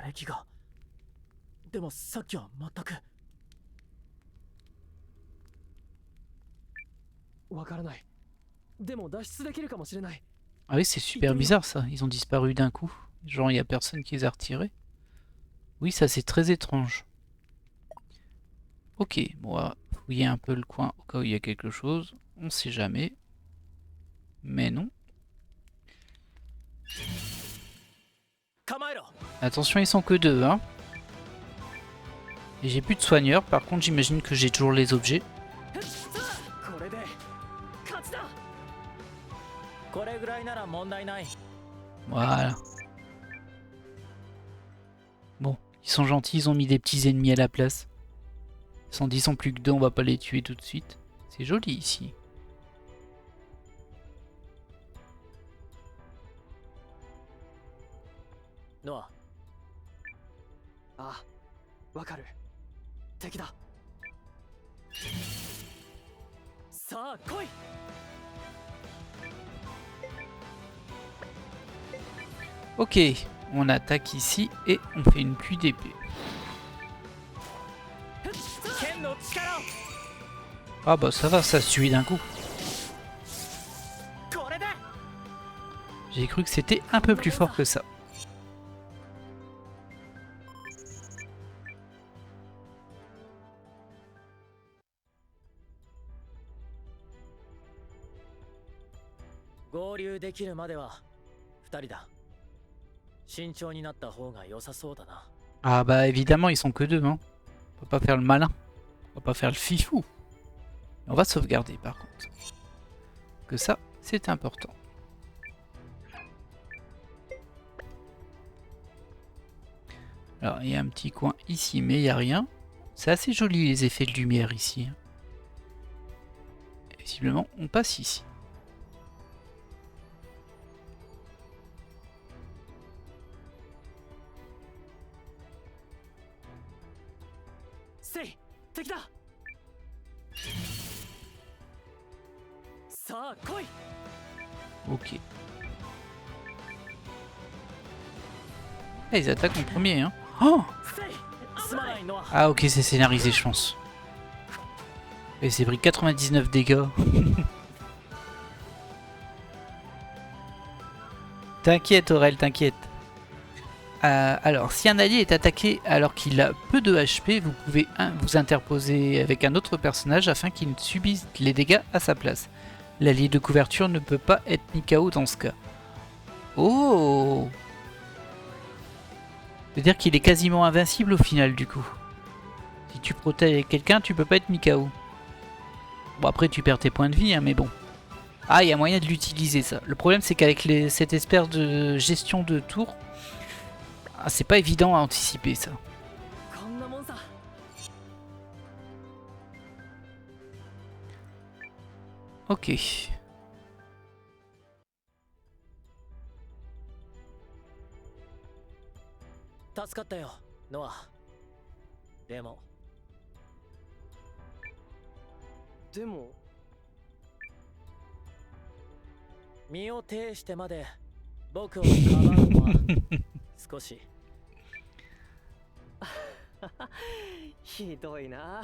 液が。でもさっきは全く。わからない。でも脱出できるかもしれない。 Ah oui, c'est super bizarre ça. Ils ont disparu d'un coup. Genre, il n'y a personne qui les a retirés. Oui, ça c'est très étrange. Ok, bon, on va fouiller un peu le coin au cas où il y a quelque chose. On sait jamais. Mais non. Attention, ils sont que deux, hein. Et j'ai plus de soigneurs. Par contre, j'imagine que j'ai toujours les objets. Voilà. Bon, ils sont gentils, ils ont mis des petits ennemis à la place. Ils sont plus que deux, on va pas les tuer tout de suite. C'est joli ici. Noah. Ah, wakaru. Teki da. Sa, koi. Ok, on attaque ici et on fait une pluie d'épée. Ah bah ça va, ça se tue d'un coup. J'ai cru que c'était un peu plus fort que ça. Ah bah évidemment ils sont que deux, hein. On va pas faire le malin. On va pas faire le fifou. On va sauvegarder par contre. Que ça, c'est important. Alors il y a un petit coin ici mais il n'y a rien. C'est assez joli les effets de lumière ici. Et visiblement on passe ici. Ok. Ah, ils attaquent en premier, hein. Oh! Ah ok, c'est scénarisé je pense. Et c'est pris 99 dégâts. T'inquiète Aurel, t'inquiète. Alors, si un allié est attaqué alors qu'il a peu de HP, vous pouvez vous interposer avec un autre personnage afin qu'il ne subisse les dégâts à sa place. L'allié de couverture ne peut pas être mis KO dans ce cas. Oh! C'est-à-dire qu'il est quasiment invincible au final du coup. Si tu protèges quelqu'un, tu peux pas être mis KO. Bon après tu perds tes points de vie, hein, mais bon. Ah, il y a moyen de l'utiliser ça. Le problème c'est qu'avec cette espèce de gestion de tour, ah, c'est pas évident à anticiper ça. Ok. Demo. 身を挺してまで僕をかばうのは少しひどいな。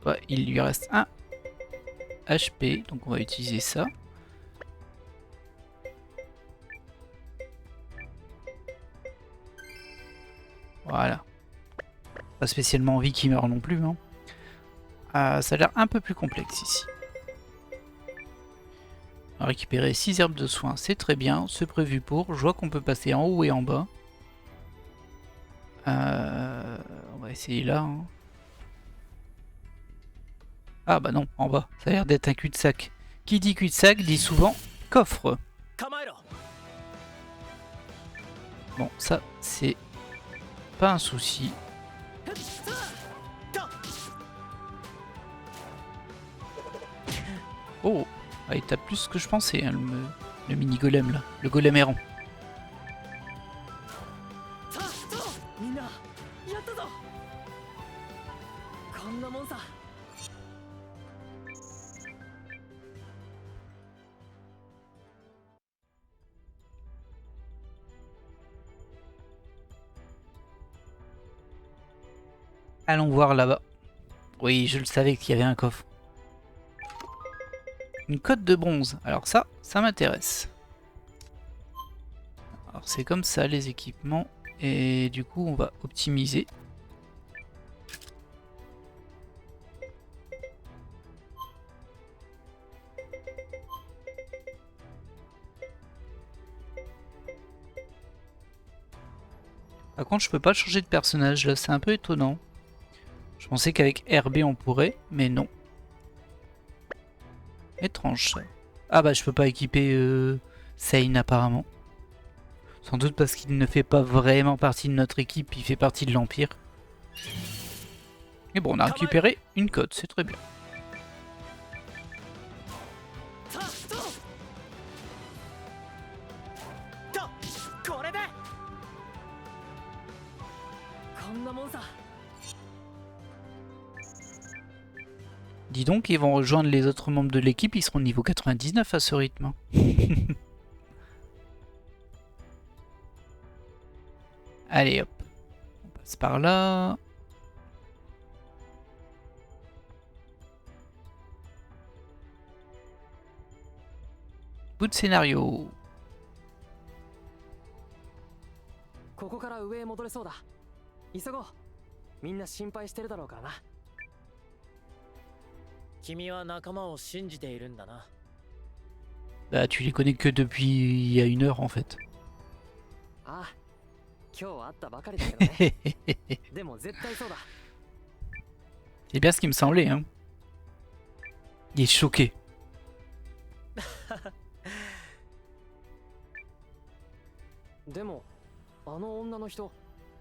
Ouais, il lui reste un HP, donc on va utiliser ça. Voilà. Pas spécialement envie qu'il meure non plus. Hein. Ça a l'air un peu plus complexe ici. On va récupérer 6 herbes de soins, c'est très bien, c'est prévu pour. Je vois qu'on peut passer en haut et en bas. On va essayer là. Hein. Ah bah non, en bas, ça a l'air d'être un cul-de-sac. Qui dit cul-de-sac dit souvent coffre. Bon, ça c'est pas un souci. Oh, ah, il tape plus que je pensais, hein, le mini-golem là, le golem errant. なもんさ。 Allons voir là-bas. Oui, je le savais qu'il y avait un coffre. Une cote de bronze. Alors ça m'intéresse. Alors c'est comme ça les équipements. Et du coup on va optimiser. Par contre je peux pas changer de personnage là, c'est un peu étonnant. Je pensais qu'avec RB on pourrait, mais non. Étrange ça. Ah bah je peux pas équiper Sane apparemment. Sans doute parce qu'il ne fait pas vraiment partie de notre équipe, il fait partie de l'Empire. Et bon, on a récupéré une cote, c'est très bien. Dis donc, ils vont rejoindre les autres membres de l'équipe, ils seront niveau 99 à ce rythme. Allez hop, on passe par là. Bout de scénario. ここから上へ戻れそうだ。急ごう。みんな心配してるだろうからな。君は仲間を信じているんだな。 Bah tu les connais que depuis il y a une heure en fait. ああ、今日会ったばかりだけどね。でも絶対そうだ。 C'est bien ce qui me semblait hein. Il est choqué. でもあの女の人、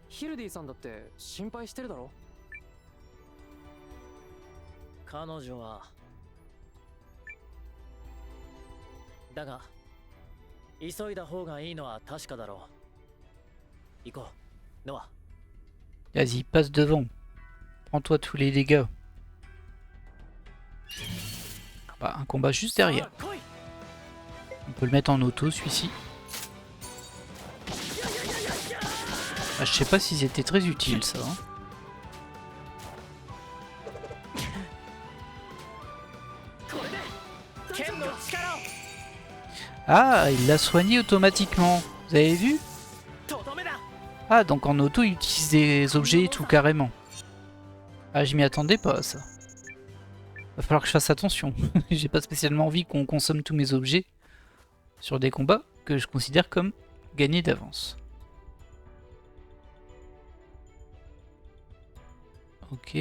ヒルディさんだって心配してるだろ。彼女はだが急いだ方がいいのは確かだろう。行こう、ノア。 Vas-y, passe devant. Prends-toi tous les dégâts. Bah, un combat juste derrière. On peut le mettre en auto celui-ci. Ah, je sais pas s'ils étaient très utiles ça. Hein. Ah, il l'a soigné automatiquement. Vous avez vu? Ah, donc en auto, il utilise des objets et tout carrément. Ah, je m'y attendais pas à ça. Va falloir que je fasse attention. J'ai pas spécialement envie qu'on consomme tous mes objets sur des combats que je considère comme gagnés d'avance. Ok.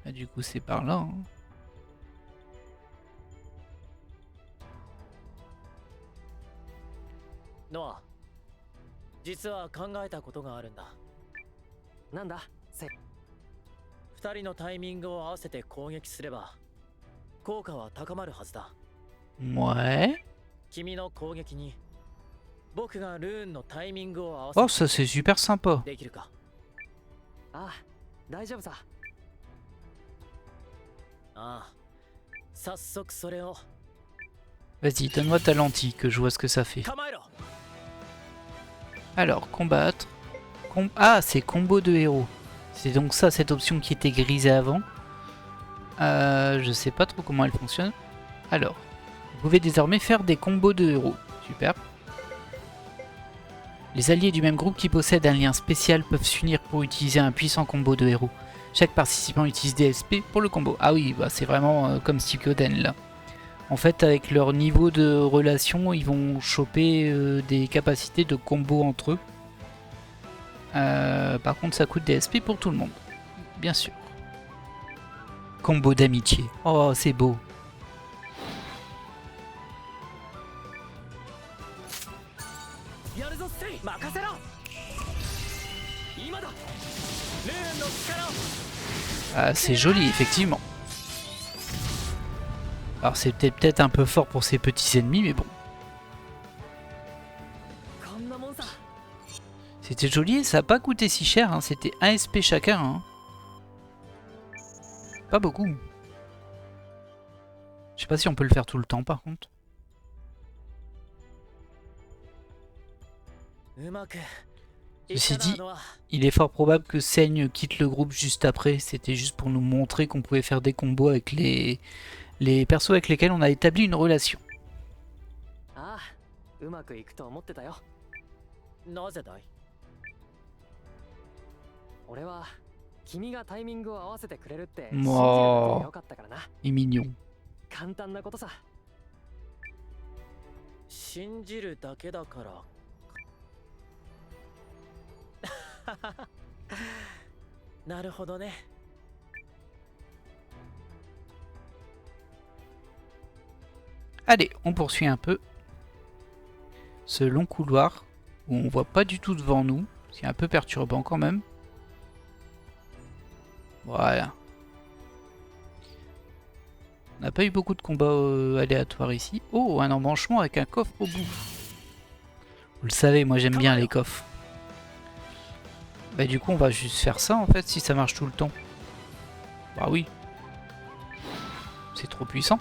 Ah, du coup, c'est par là. Hein. Noah, 実は考えたことがあるんだ。なんだ、セイ。二人のタイミングを合わせて攻撃すれば効果は高まるはずだ。Ouais. 君の攻撃に僕がルーンのタイミングを合わせ Oh, ça c'est super sympa. できるか。ああ、大丈夫さ。ああ、早速それを。 Vas-y, donne-moi ta lentille que je vois ce que ça fait. Alors, combattre. Ah, c'est combo de héros. C'est donc ça, cette option qui était grisée avant. Je sais pas trop comment elle fonctionne. Alors, vous pouvez désormais faire des combos de héros. Super. Les alliés du même groupe qui possèdent un lien spécial peuvent s'unir pour utiliser un puissant combo de héros. Chaque participant utilise des SP pour le combo. Ah oui, bah c'est vraiment comme Suikoden là. En fait, avec leur niveau de relation, ils vont choper des capacités de combo entre eux. Par contre, ça coûte des SP pour tout le monde. Bien sûr. Combo d'amitié. Oh, c'est beau. Ah, c'est joli, effectivement. Alors c'est peut-être un peu fort pour ces petits ennemis, mais bon. C'était joli et ça n'a pas coûté si cher, hein. C'était 1 SP chacun. Hein. pas beaucoup. Je sais pas si on peut le faire tout le temps par contre. うまく Ceci dit, il est fort probable que Seigne quitte le groupe juste après. C'était juste pour nous montrer qu'on pouvait faire des combos avec les persos avec lesquels on a établi une relation. ああ、うまくいくと思ってたよ。なぜだい？俺は君がタイミングを合わせてくれるって信じるだけでよかったからな。Il est mignon. 簡単なことさ。信じるだけだから。なるほどね。Allez, on poursuit un peu ce long couloir où on voit pas du tout devant nous. C'est un peu perturbant quand même. Voilà. On n'a pas eu beaucoup de combats aléatoires ici. Oh, un embranchement avec un coffre au bout. Vous le savez, moi j'aime bien les coffres. Bah du coup on va juste faire ça en fait si ça marche tout le temps. Bah oui. C'est trop puissant.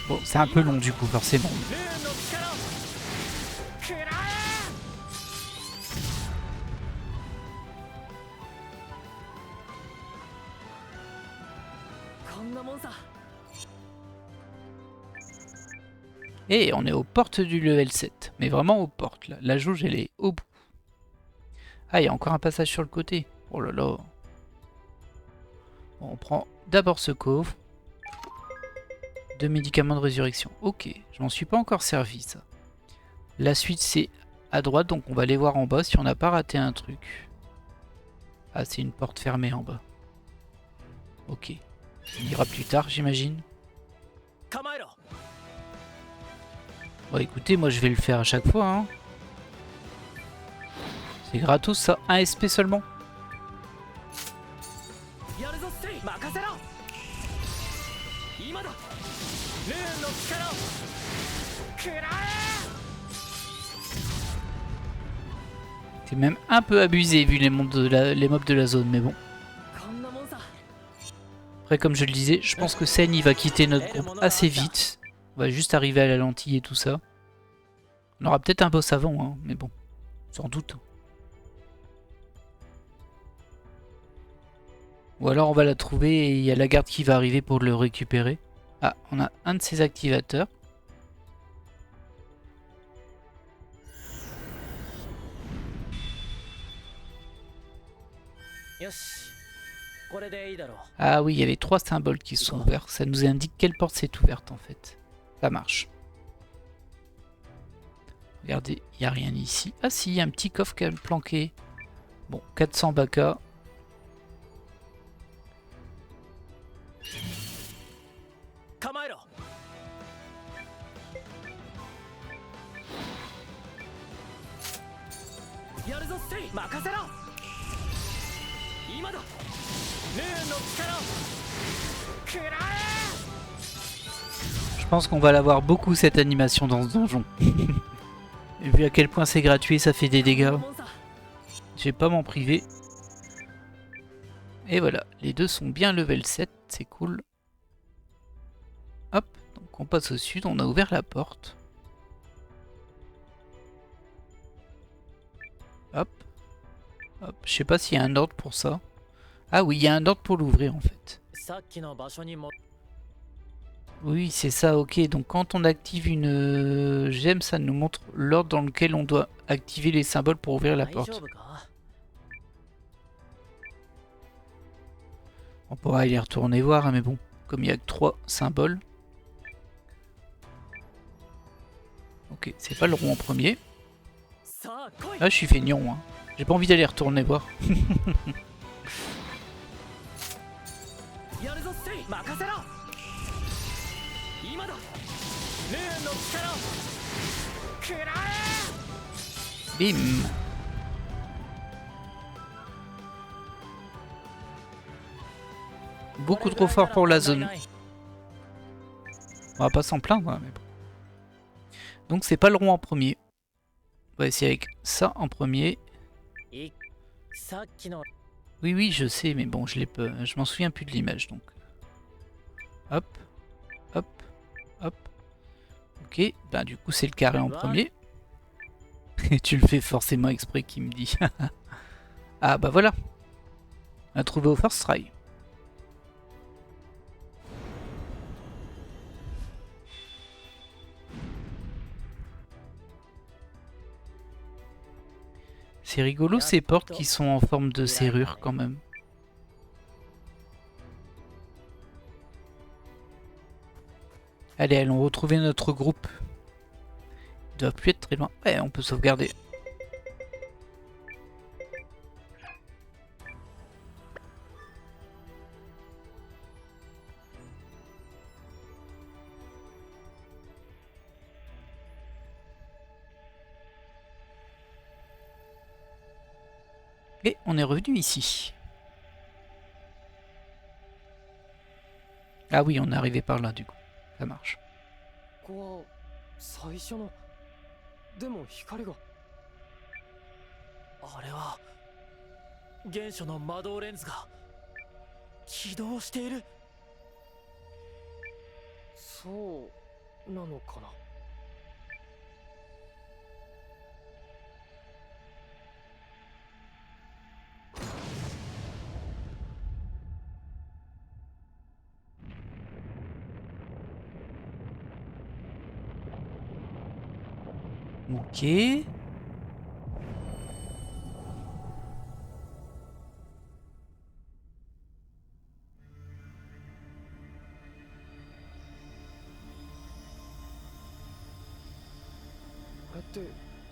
Bon, c'est un peu long du coup forcément. Et on est aux portes du level 7. Mais vraiment aux portes là. La jauge elle est au bout. Ah, il y a encore un passage sur le côté. Oh là là. Bon, on prend d'abord ce coffre. 2 médicaments de résurrection. Ok, je m'en suis pas encore servi ça. La suite c'est à droite, donc on va aller voir en bas si on n'a pas raté un truc. Ah, c'est une porte fermée en bas. Ok. On ira plus tard j'imagine. Bon écoutez, moi je vais le faire à chaque fois. Hein. C'est gratos ça, 1 SP seulement. C'est même un peu abusé vu les mobs de la zone, mais bon. Après comme je le disais, je pense que Sen il va quitter notre groupe assez vite. On va juste arriver à la lentille et tout ça. On aura peut-être un boss avant, hein, mais bon, sans doute. Ou alors on va la trouver et il y a la garde qui va arriver pour le récupérer. Ah, on a un de ses activateurs. Ah oui, il y avait 3 symboles qui sont ouverts. Ça nous indique quelle porte c'est ouverte en fait. Ça marche. Regardez, il n'y a rien ici. Ah si, il y a un petit coffre quand même planqué. Bon, 400 baka. Je pense qu'on va l'avoir beaucoup cette animation dans ce donjon. Et vu à quel point c'est gratuit, ça fait des dégâts. Je vais pas m'en priver. Et voilà, les deux sont bien level 7, c'est cool. Hop, donc on passe au sud, on a ouvert la porte. Hop. Hop, je sais pas s'il y a un ordre pour ça. Ah oui, il y a un ordre pour l'ouvrir en fait. Oui, c'est ça, ok. Donc quand on active une gemme, ça nous montre l'ordre dans lequel on doit activer les symboles pour ouvrir la porte. On pourra aller retourner voir, hein, mais bon, comme il n'y a que 3 symboles. Ok, c'est pas le rond en premier. Ah, je suis feignant, hein. J'ai pas envie d'aller retourner voir. Bim. Beaucoup trop fort pour la zone. On va pas s'en plaindre, hein, mais bon. Donc c'est pas le rond en premier. On va essayer avec ça en premier. さっきの Oui, oui, je sais, mais bon, je m'en souviens plus de l'image, donc. Hop, hop, hop. Ok, ben du coup c'est le carré en premier. Et tu le fais forcément exprès, qui me dit. Ah bah voilà. On a trouvé au first try. C'est rigolo ces portes qui sont en forme de serrure quand même. Allez, allons retrouver notre groupe. Ils doivent plus être très loin. Ouais, on peut sauvegarder. Et on est revenu ici. Ah oui, on est arrivé par là du coup. Ça marche. ここは最初のでも光があれは原初の魔導レンズが起動している。そうなのかな。Ok.これって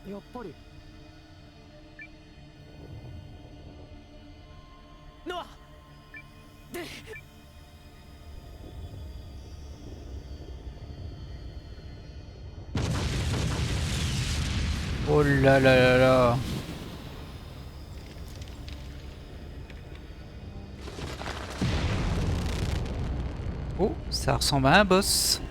やっぱりノアで Oh là là là là. Oh, ça ressemble à un boss.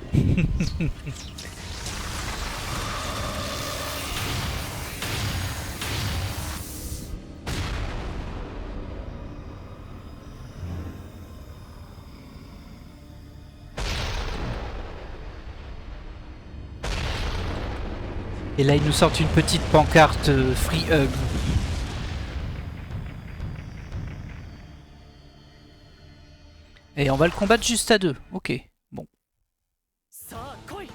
Et là, ils nous sortent une petite pancarte Free Hug. Et on va le combattre juste à deux. Ok, bon. さあ来い。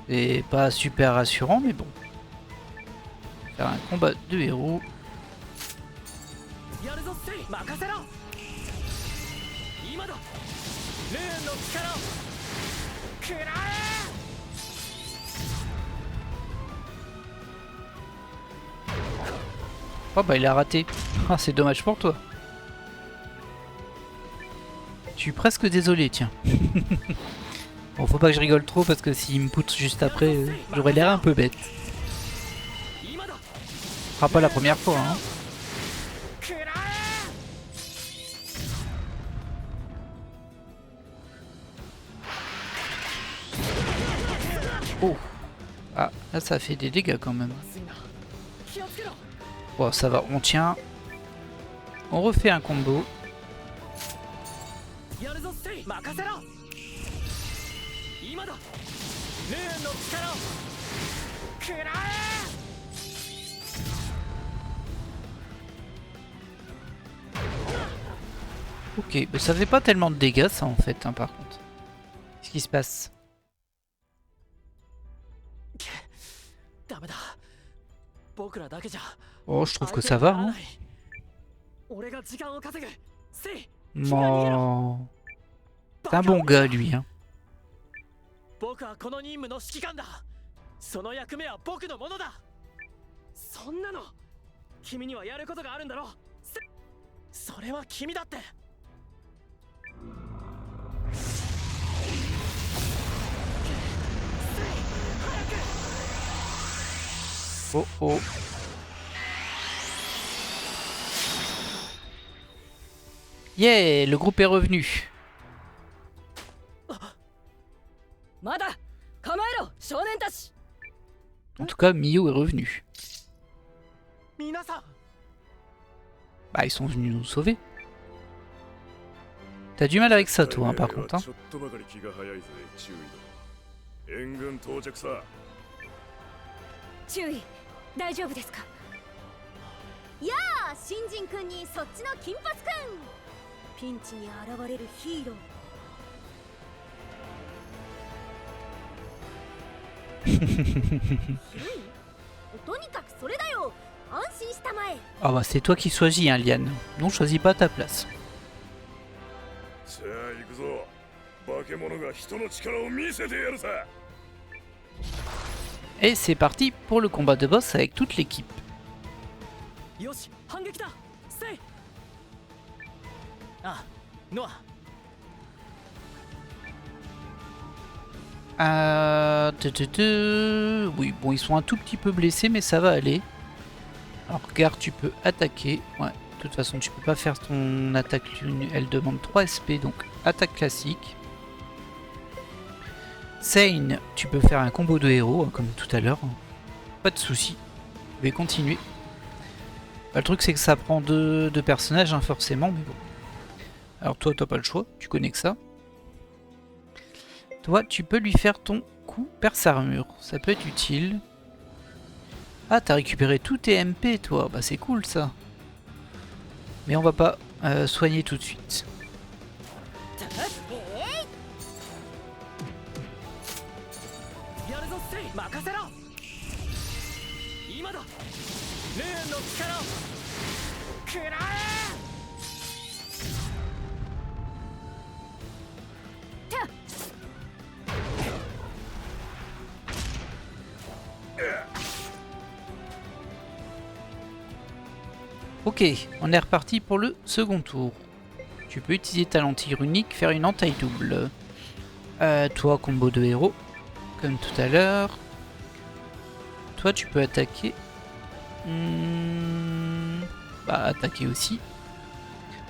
C'est pas super rassurant, mais bon. Faire un combat de héros. やるぞセイ任せろ。今だ。ルーンの力を食らえ。 Oh bah il a raté. Ah c'est dommage pour toi. Je suis presque désolé, tiens. Bon, faut pas que je rigole trop parce que s'il me poutre juste après, j'aurais l'air un peu bête. Ce sera pas la première fois, hein. Oh. Ah, là ça fait des dégâts quand même. Bon, ça va, on tient. On refait un combo. Ok, mais ça fait pas tellement de dégâts ça en fait, hein, par contre. Qu'est-ce qui se passe? Oh, je trouve que ça va, hein. Non. C'est un bon gars, lui, hein. 僕はこの任務の指揮官だ。その役目は僕のものだ。そんなの君にはやることがあるんだろ。それは君だって。Oh oh. Yeah, le groupe est revenu. En tout cas, Miyu est revenu. 皆さん Bah, ils sont venus nous sauver. T'as du mal avec ça, toi, hein, par contre. Hein. 注意大丈夫ですかやあ新人くんにそっちの金髪くんピンチに現れるヒーローヒロインとにかくそれだよ安心したまえ Ah bah, c'est toi qui choisis, hein, Liane. Non, choisis pas ta place. Et c'est parti pour le combat de boss avec toute l'équipe. よし反撃だせいあノア Oui, bon, ils sont un tout petit peu blessés, mais ça va aller. Alors, regarde, tu peux attaquer. Ouais, de toute façon, tu peux pas faire ton attaque lune. Elle demande 3 SP, donc attaque classique. Sane, tu peux faire un combo de héros, hein, comme tout à l'heure. Pas de soucis. Je vais continuer. Bah, le truc, c'est que ça prend deux personnages, hein, forcément, mais bon. Alors, toi, t'as pas le choix. Tu connais que ça. Toi, tu peux lui faire ton coup perce armure. Ça peut être utile. Ah, t'as récupéré tous tes MP, toi. Bah, c'est cool, ça. Mais on va pas soigner tout de suite. やるぞせい任せろ今だレーンの力を食らえ Ok, on est reparti pour le second tour. Tu peux utiliser ta lentille runique, faire une entaille double. Toi, combo de héros, comme tout à l'heure. Toi, tu peux attaquer. Bah, attaquer aussi.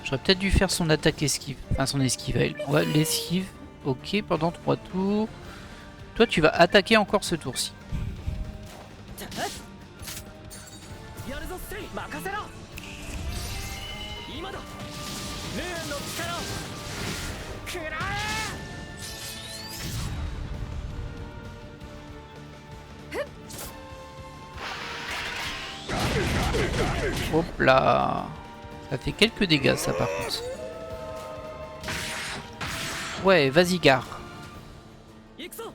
J'aurais peut-être dû faire son attaque esquive. Enfin, son esquive à elle. Ouais, l'esquive. Ok, pendant 3 tours. Toi, tu vas attaquer encore ce tour-ci. やるぞせい任せろ今だレーンの力を食らえ Hop là. Ça fait quelques dégâts, ça, par contre. Ouais, vas-y, gare. 行くぞ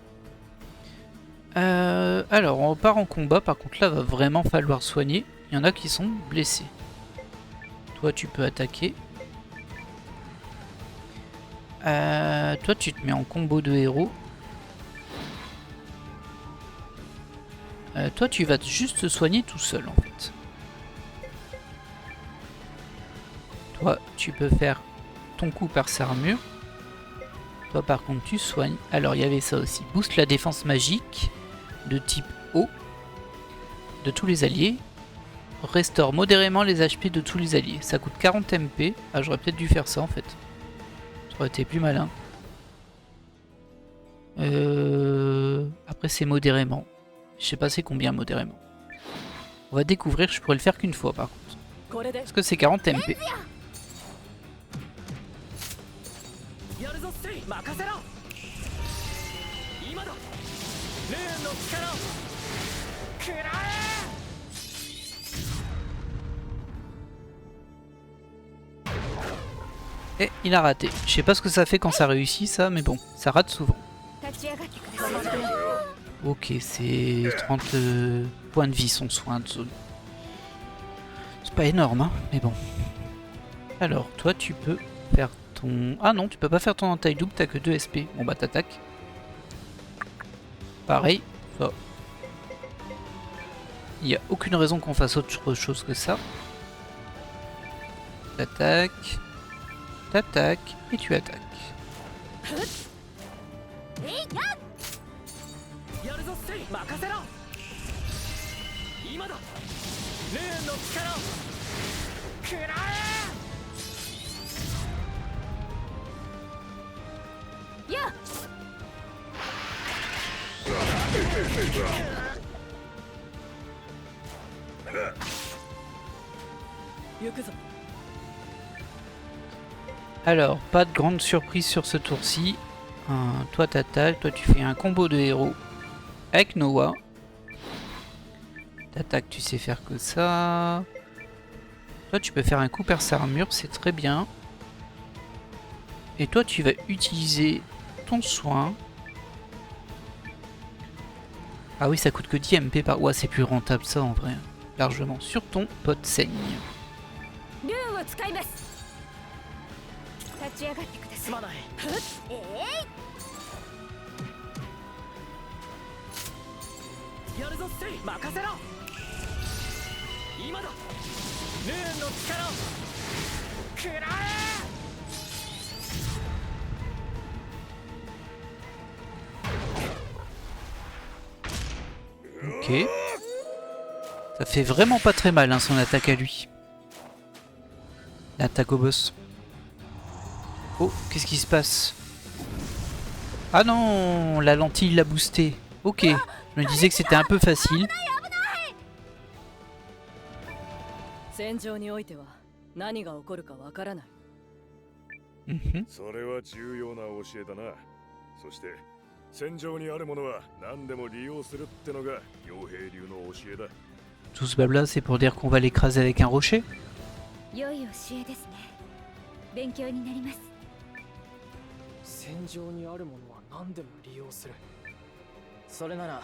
Alors, on repart en combat. Par contre, là, va vraiment falloir soigner. Il y en a qui sont blessés. Toi, tu peux attaquer. Toi, tu te mets en combo de héros. Toi, tu vas juste te soigner tout seul, en fait. Toi, tu peux faire ton coup perce armure. Toi, par contre, tu soignes. Alors, il y avait ça aussi. Booste la défense magique de type eau de tous les alliés. Restaure modérément les HP de tous les alliés. Ça coûte 40 MP. Ah, j'aurais peut-être dû faire ça en fait. Ça aurait été plus malin. Après, c'est modérément. Je sais pas c'est combien modérément. On va découvrir. Je pourrais le faire qu'une fois par contre. これで Parce que c'est 40 MP. やるぞせい任せろ今だレーンの力を食らえ Et il a raté. Je sais pas ce que ça fait quand ça réussit ça, mais bon, ça rate souvent. 立ち上がってください Ok, c'est 30 points de vie son soin de zone. C'est pas énorme, hein, mais bon. Alors, toi, tu peux faire ton... Ah non, tu peux pas faire ton entaille double, t'as que 2 SP. Bon bah, t'attaques. Pareil, ça. Il n'y a aucune raison qu'on fasse autre chose que ça. T'attaques. T'attaques. Et tu attaques. やるぞせい任せろ今だレーンの力を食らえや 行くぞ Alors, pas de grande surprise sur ce tour-ci. Toi t'attaques, toi tu fais un combo de héros avec Noah. T'attaques, tu sais faire que ça. Toi tu peux faire un coup perce armure, c'est très bien. Et toi tu vas utiliser ton soin. Ah oui, ça coûte que 10 MP par... Ouais, c'est plus rentable ça en vrai. Largement. Sur ton pote saigne. ルーンを使います。立ち上がってください。すまない。やるぞセイ、任せろ。今だ。ルーンの力を食らえ。 Ok. Ça fait vraiment pas très mal hein, son attaque à lui. L'attaque au boss. Oh, qu'est-ce qui se passe? Ah non, la lentille l'a boosté. Ok, je me disais que c'était un peu facile. 戦場においては何が起こるかわからない。 Mhm. それは重要な教えだな。そして戦場にあるものは何でも利用するってのが傭兵流の教えだ。 Tout ce blabla, c'est pour dire qu'on va l'écraser avec un rocher? 良い教えですね。勉強になります。戦場にあるものは何でも利用する。それなら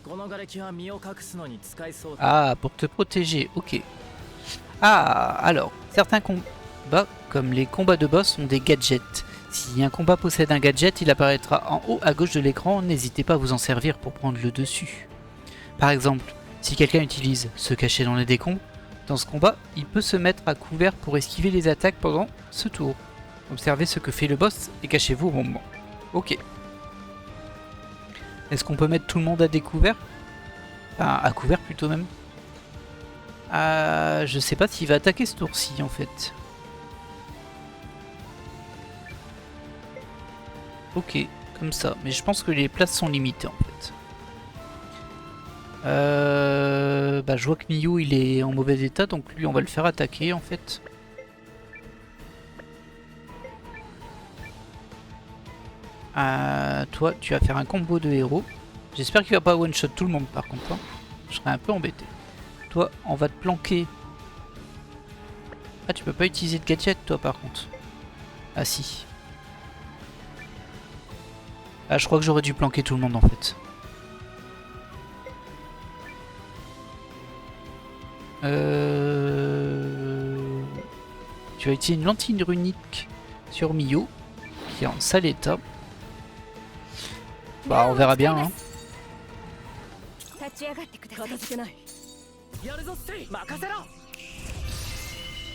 この瓦礫は身を隠すのに使いそうだ。 Ah, pour te protéger, ok. Ah, alors, certains combats, comme les combats de boss, ont des gadgets. Si un combat possède un gadget, il apparaîtra en haut à gauche de l'écran, n'hésitez pas à vous en servir pour prendre le dessus. Par exemple, si quelqu'un utilise se cacher dans les décombres, dans ce combat, il peut se mettre à couvert pour esquiver les attaques pendant ce tour. Observez ce que fait le boss et cachez-vous au bon moment. Ok. Est-ce qu'on peut mettre tout le monde à découvert? Enfin, à couvert plutôt même. Je sais pas s'il va attaquer ce tour-ci en fait. Ok, comme ça. Mais je pense que les places sont limitées en fait. Bah, je vois que Miyu il est en mauvais état, donc lui on va le faire attaquer en fait. Toi tu vas faire un combo de héros. J'espère qu'il va pas one shot tout le monde par contre. Hein. Je serais un peu embêté. Toi on va te planquer. Ah tu peux pas utiliser de gadget toi par contre. Ah si. Ah je crois que j'aurais dû planquer tout le monde en fait. Tu vas utiliser une lentille runique sur Miyu qui est en sale état. Bah on verra bien hein. 立ち上がってください。片付けない。やるぞセイ、任せろ。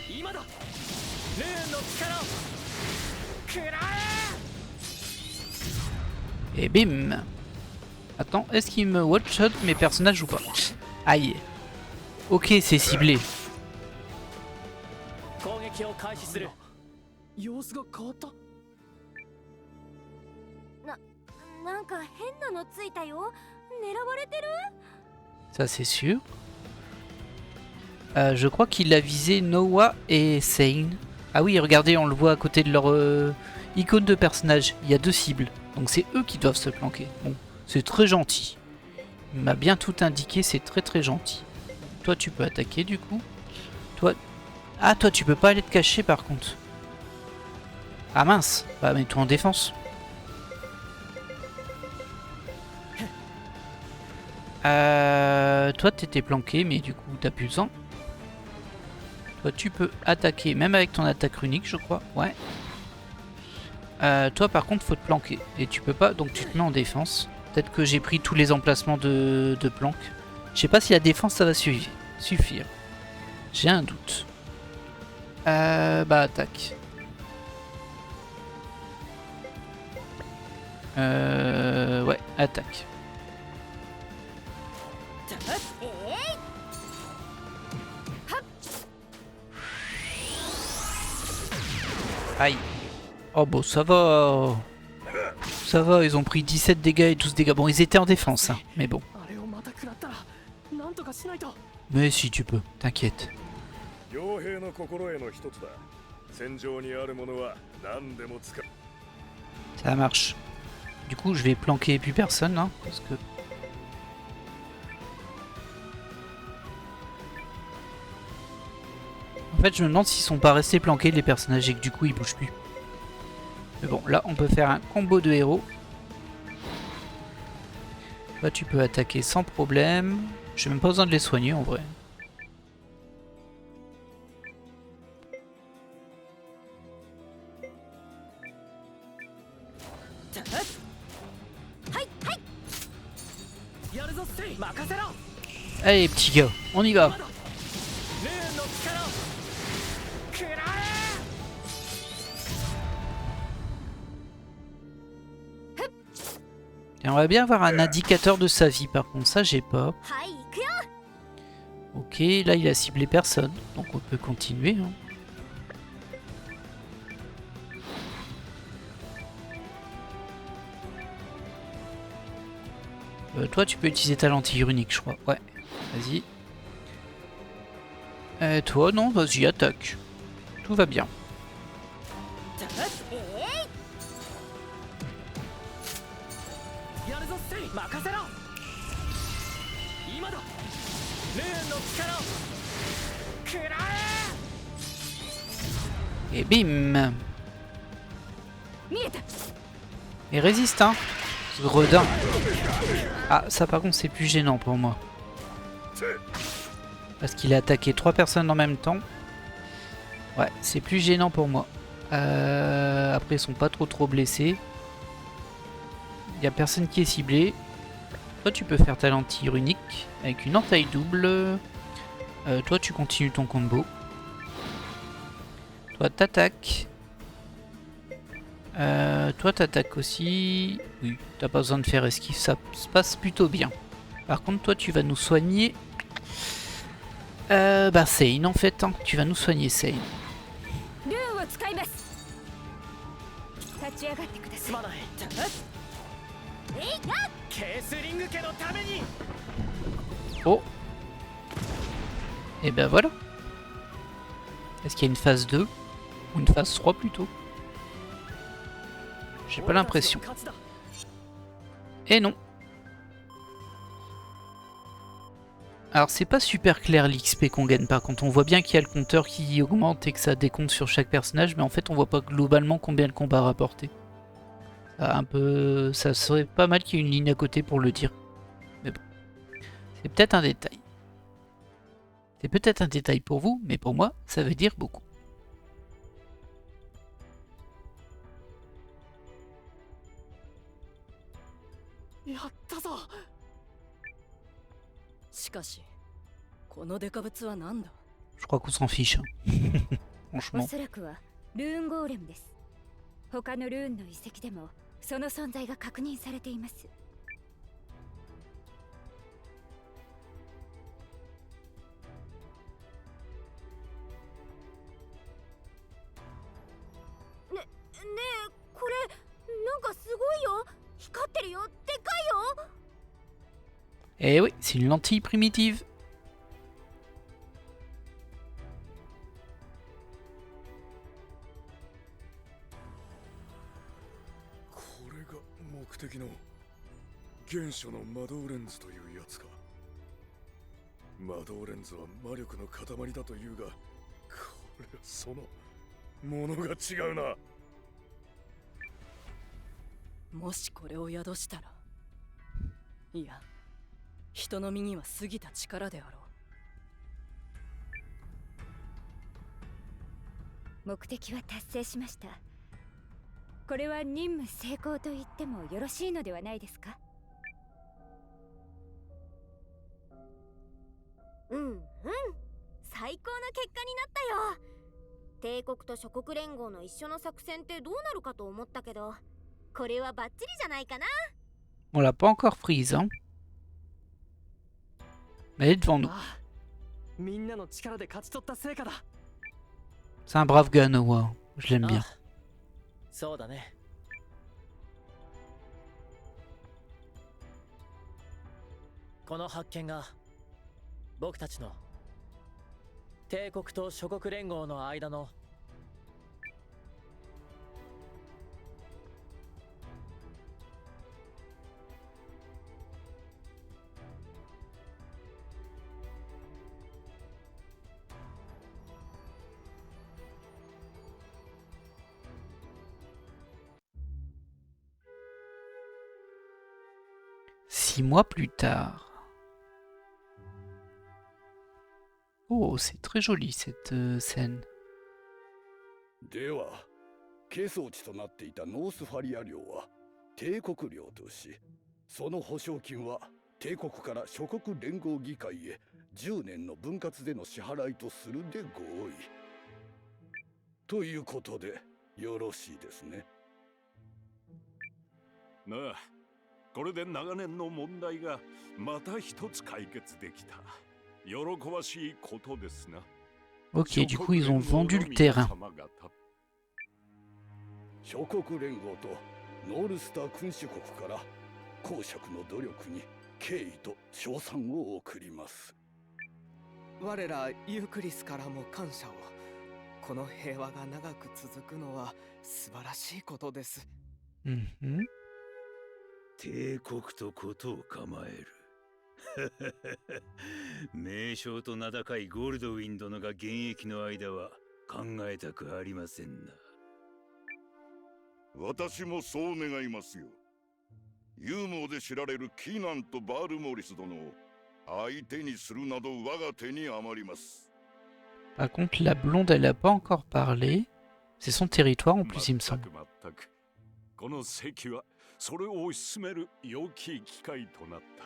今だ。ルーンの力を食らえ。 Et bim. Attends, est-ce qu'il me one-shot mes personnages ou pas? Aïe. Ok, c'est ciblé. 攻撃を開始する。様子が変わった。なんか変なのついたよ。狙われてる？ Ça c'est sûr. Je crois qu'il a visé Noah et Sane. Ah oui, regardez, on le voit à côté de leur icône de personnage. Il y a deux cibles. Donc c'est eux qui doivent se planquer. Bon, c'est très gentil. Il m'a bien tout indiqué, c'est très très gentil. Toi tu peux attaquer du coup. Toi... Ah toi tu peux pas aller te cacher par contre. Ah mince. Bah mets-toi en défense. Toi t'étais planqué mais du coup t'as plus le sang. Toi tu peux attaquer même avec ton attaque runique je crois. Ouais. Toi par contre faut te planquer. Et tu peux pas donc tu te mets en défense. Peut-être que j'ai pris tous les emplacements de planque. Je sais pas si la défense ça va suffire. J'ai un doute. Bah attaque. Ouais attaque. Aïe. Oh bon ça va. Ça va, ils ont pris 17 dégâts et 12 dégâts. Bon ils étaient en défense hein, mais bon. あれをまた食らったらなんとかしないと。 Mais si tu peux, t'inquiète. 傭兵の心得の一つだ。戦場にあるものは何でも使う。 Ça marche. Du coup, je vais planquer plus personne, hein, parce que... En fait, je me demande s'ils sont pas restés planqués, les personnages, et que du coup, ils bougent plus. Mais bon, là, on peut faire un combo de héros. Là, tu peux attaquer sans problème. J'ai même pas besoin de les soigner, en vrai. Allez, petit gars, on y va. J'aimerais bien avoir un indicateur de sa vie, par contre, ça j'ai pas. はい行くよ。 Ok, là il a ciblé personne, donc on peut continuer. Hein. Toi tu peux utiliser ta lentille unique, je crois. Ouais, vas-y. Toi non, vas-y, attaque. Tout va bien. やるぞセイ任せろ今だルーンの力を食らえ Et bim. 見えた。 Et résiste, hein. Ce gredin. Ah, ça par contre c'est plus gênant pour moi. Parce qu'il a attaqué 3 personnes en même temps. Ouais, c'est plus gênant pour moi. Après ils sont pas trop blessés. Il n'y a personne qui est ciblé. Toi tu peux faire ta lentille unique avec une entaille double. Toi tu continues ton combo. Toi t'attaques. Toi t'attaques aussi. Oui, t'as pas besoin de faire esquive, ça se passe plutôt bien. Par contre toi tu vas nous soigner. Bah Sein en fait, hein. Tu vas nous soigner Sein. ルーンを使います。立ち上がってください。すまないえいやっ。ケースリング家のために Oh. Et ben voilà. Est-ce qu'il y a une phase 2 ou une phase 3 plutôt? J'ai pas l'impression. Et non. Alors c'est pas super clair l'XP qu'on gagne, par contre on voit bien qu'il y a le compteur qui augmente et que ça décompte sur chaque personnage, mais en fait on voit pas globalement combien le combat a rapporté. Ça serait pas mal qu'il y ait une ligne à côté pour le dire. Mais bon. C'est peut-être un détail. C'est peut-être un détail pour vous, mais pour moi ça veut dire beaucoup. やったぞしかしこのデカブツは何だ Je crois qu'on s'en fiche. Hein. お Franchement. そらくはルーンゴーレムです。他のルーンの遺跡でもその存在が確認されています。ねえこれなんかすごいよ。光ってるよ。でかいよ。 Eh oui, c'est une lentille primitive. これが目的の原初の魔導レンズというやつか。魔導レンズは魔力の塊だというが、これはそのものが違うな。もしこれを宿したら、いや人の身には過ぎた力であろう。目的は達成しました。これは任務成功と言ってもよろしいのではないですか？うんうん、最高の結果になったよ。帝国と諸国連合の一緒の作戦ってどうなるかと思ったけど、これはバッチリじゃないかな。 On l'a pas encore prise, hein. Mais elle est devant nous. みんなの力で勝ち取った成果だ。 C'est un brave gars, Noah. Je l'aime bien. そうだねこの発見が僕たちの帝国と諸国連合の間の6 mois plus tard. Oh, c'est très joli cette scène. では係争地となっていたノースファリア領は帝国領とし、その保証金は帝国から諸国連合議会へ10年の分割での支払いとするで合意ということでよろしいですね。なあ、これで長年の問題がまた一つ解決できた。喜ばしいことですな。 Ok, du coup ils ont vendu le terrain. 諸国連合とノールスター君主国から公爵の努力に敬意と称賛を送ります。我らユークリスからも感謝を。この平和が長く続くのは素晴らしいことです。Mhm. 帝国とことを構える。名将と名高いゴールドウィン殿が現役の間は考えたくありませんな。私もそう願いますよ。勇猛で知られるキーナンとバールモリス殿を相手にするなど我が手に余ります。 Par contre, la blonde, elle a pas encore parlé. C'est son territoire en plus, il me semble. 全くこの席はそれを推し進める良き機会となった。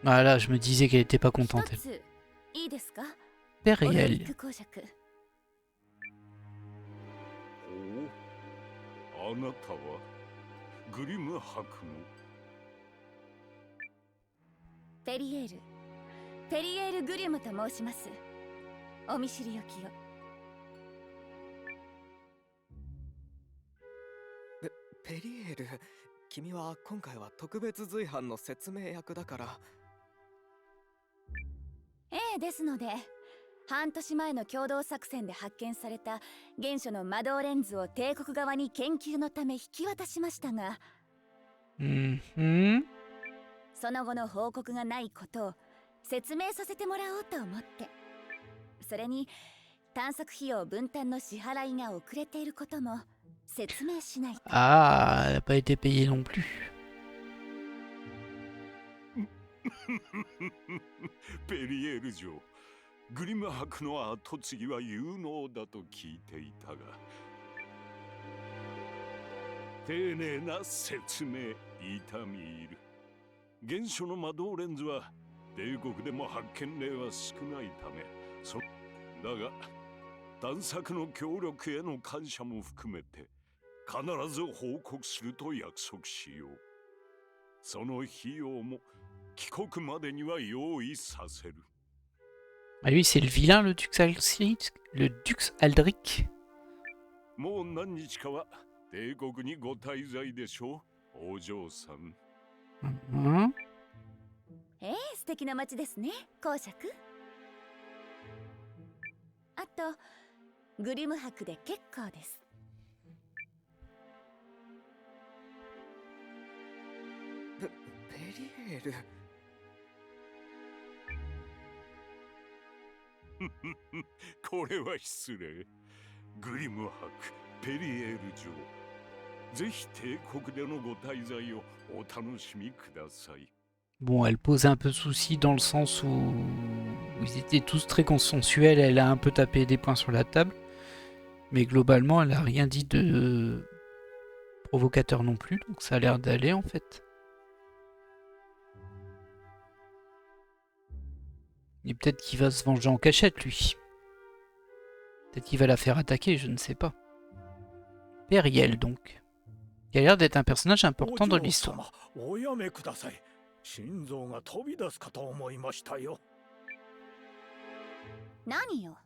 Ah là, je me disais qu'elle était pas contente. 一ついいですか？ Père オ et ドリ elle. ック公爵。おお、あなたはグリム博のペリエール・グリムと申します。お見知りおきを。ペリエール、君は今回は特別随伴の説明役だから。ええ、ですので半年前の共同作戦で発見された原初の魔導レンズを帝国側に研究のため引き渡しましたが、Mhm. その後の報告がないことを説明させてもらおうと思って。それに探索費用分担の支払いが遅れていることも説明しないと。 Ah, elle a pas été payée non plus. ペリエール城、グリム博の後継ぎは有能だと聞いていたが、丁寧な説明痛み入る。原初の魔導レンズは帝国でも発見例は少ないため、だが探索の協力への感謝も含めて必ず報告すると約束しよう。その費用も帰国までには用意させる。 Ah lui, c'est le vilain, le Dux Aldrich. Le Dux Aldrich. もう何日かは帝国にご滞在でしょう、お嬢さん。Mhm. ええ、素敵な街ですね、公爵。あとグリム博で結構です。ペリエール。これは失礼。グリム博、ペリエール城。ぜひ帝国でのご滞在をお楽しみください。 Bon, elle pose un peu de souci dans le sens où ils étaient tous très consensuels. Elle a un peu tapé des points sur la table. Mais globalement, elle a rien dit de provocateur non plus. Donc ça a l'air d'aller en fait. Et peut-être qu'il va se venger en cachette, lui. Peut-être qu'il va la faire attaquer, je ne sais pas. Periel, donc. Qui a l'air d'être un personnage important dans l'histoire. おやめください。心臓が飛び出すかと思いましたよ。何よ、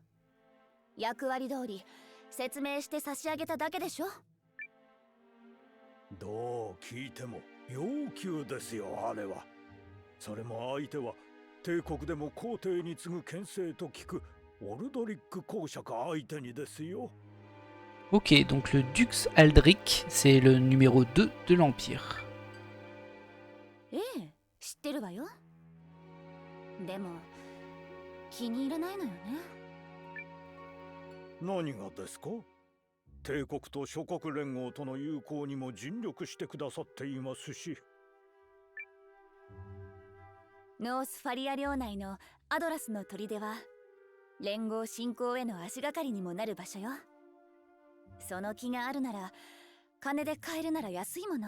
役割通り説明して差し上げただけでしょ。どう聞いても要求ですよ、あれは。それも相手は帝国でも皇帝に次ぐ権勢と聞くオルドリック公爵相手にですよ。 Ok, donc le Dux Aldrich, c'est le numéro 2 de l'Empire. ええ、知ってるわよ。でも気に入らないのよね。何がですか？帝国と諸国連合との友好にも尽力してくださっていますし、ノースファリア領内のアドラスの砦は連合侵攻への足がかりにもなる場所よ。その気があるなら金で買えるなら安いもの。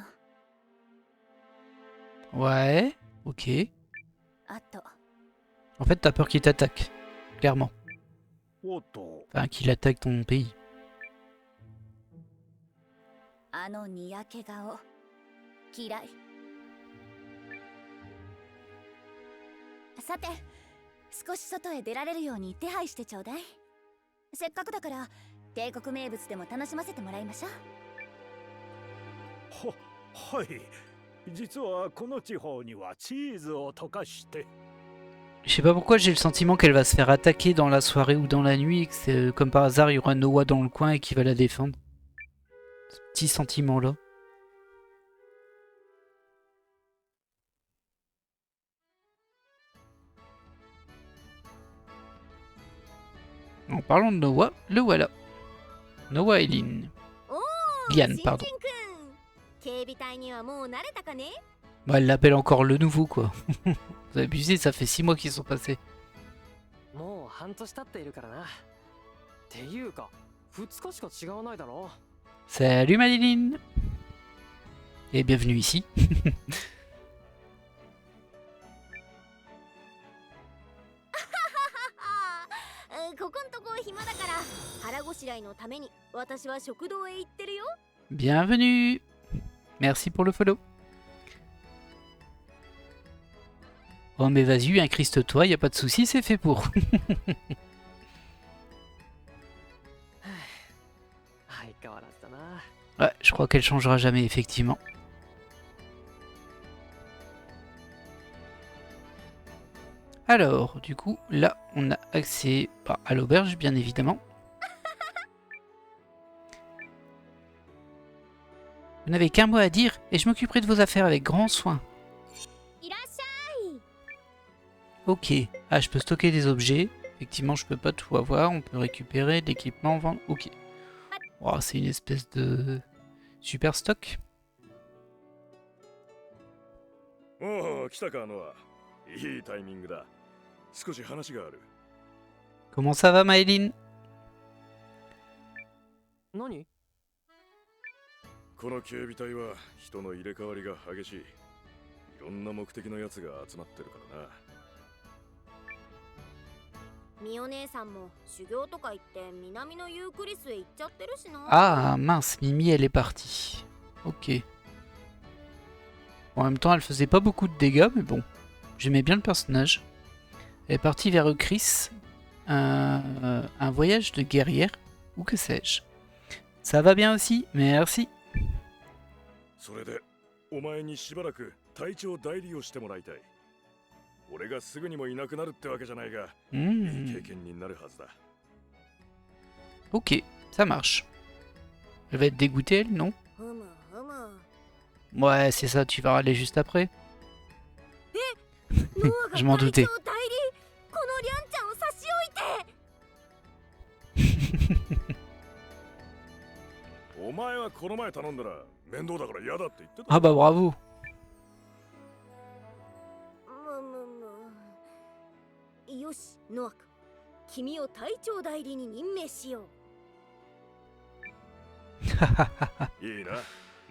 Ouais, ok. あと En fait, t'as peur qu'il t'attaque. Clairement. おっと、 Enfin, qu'il attaque ton pays. あのにやけ顔嫌い。さて少し外へ出られるように手配してちょうだい。せっかくだから帝国名物でも楽しませてもらいましょう。はい。実はこの地方にはチーズを溶かして。 Je sais pas pourquoi j'ai le sentiment qu'elle va se faire attaquer dans la soirée ou dans la nuit et que c'est, comme par hasard il y aura Noah dans le coin et qui va la défendre. Ce petit sentiment là. En parlant de Noah, le voilà. Noah et Lynn. Liane, pardon. 警備隊にはもう慣れたかね？ Bah, elle l'appelle encore le nouveau quoi. Vous abusez, ça fait 6 mois qu'ils sont passés. もう半年経っているからな。っていうか、2日しか違わないだろ。 Salut Madeline. Et bienvenue ici. ここんとこ暇だから腹ごしらえのために私は食堂へ行ってるよ。 Bienvenue. Merci pour le follow. Oh mais vas-y, incruste-toi, y a pas de souci, c'est fait pour. Ouais, je crois qu'elle changera jamais, effectivement. Alors, du coup, là, on a accès à l'auberge, bien évidemment. Vous n'avez qu'un mot à dire et je m'occuperai de vos affaires avec grand soin. Ok. Ah, je peux stocker des objets. Effectivement, je peux pas tout avoir. On peut récupérer de l'équipement, vendre. Ok. Oh, c'est une espèce de super stock. Oh, 来たか、ノア。いいタイミングだ。少し話がある。 Comment ça va, Maëline? 何？この警備隊は人の入れ替わりが激しい。いろんな目的のやつが集まってるからな。ミオ姉さんも修行とか言って南のユークリスへ行っちゃってるしな。 Ah, mince, Mimi, elle est partie. Ok. Bon, en même temps, elle faisait pas beaucoup de dégâts, mais bon. J'aimais bien le personnage. Elle est partie vers Chris. Un voyage de guerrière, ou que sais-je. Ça va bien aussi, merci. それで、お前にしばらく隊長代理をしてもらいたい。俺がすぐにもいなくなるってわけじゃないが、いい経験になるはずだ。Ok, ça marche. Elle va être dégoûtée, elle, non? Ouais, c'est ça, tu vas râler juste après. Je m'en doutais. お前はこの前頼んだら面倒だから嫌だって言ってた。 Ah bah bravo. よし、ノア君。君を隊長代理に任命しよう。いいな、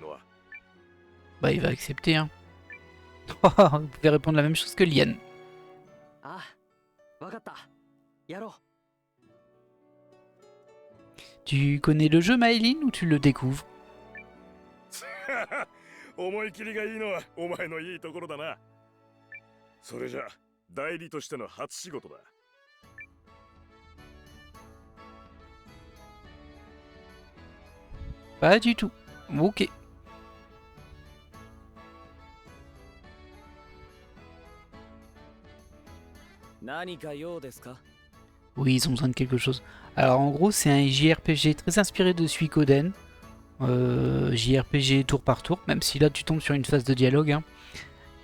ノア。 Bah il va accepter, hein. Vous pouvez répondre la même chose que Liane. Ah, わかった。やろう。 Tu connais le jeu, Maëline, ou tu le découvres? 思い切りがいいのはお前のいいところだな。それじゃ代理としての初仕事だ。 Pas du tout. Ok. Oui, ils ont besoin de quelque chose. Alors en gros, c'est un JRPG très inspiré de Suikoden. JRPG tour par tour, même si là tu tombes sur une phase de dialogue. Hein.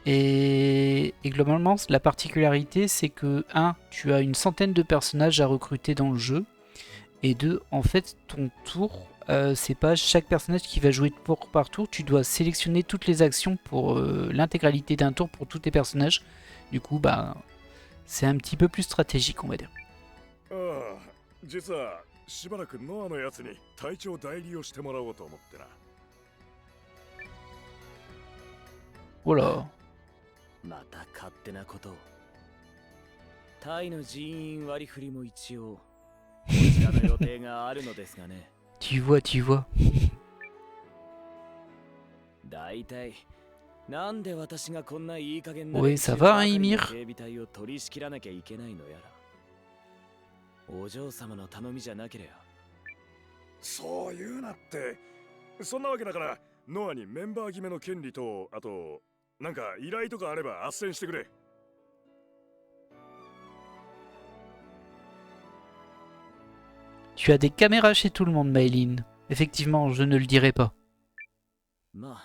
Et globalement, la particularité, c'est que 1, tu as une centaine de personnages à recruter dans le jeu. Et 2, en fait, ton tour, c'est pas chaque personnage qui va jouer tour par tour. Tu dois sélectionner toutes les actions pour l'intégralité d'un tour pour tous tes personnages. Du coup, bah, c'est un petit peu plus stratégique, on va dire. ああ、実はしばらくノアのやつに隊長代理をしてもらおうと思ってな。Oh là. また勝手なことを。タイの人員割り振りも一応こちらの予定があるのですがね。Tu vois, tu vois. だいたいなんで私がこんないい加減な Oui, 連 ça 中 va, ばか hein, りの Ymir? 警備隊を取り仕切らなきゃいけないのやら。お嬢様の頼みじゃなければ。そう言うなって。そんなわけだからノアにメンバー決めの権利と、あとなんか依頼とかあれば斡旋してくれ。Tu as des caméras chez tout le monde, Maylin. Effectivement, je ne le dirai pas. まあ、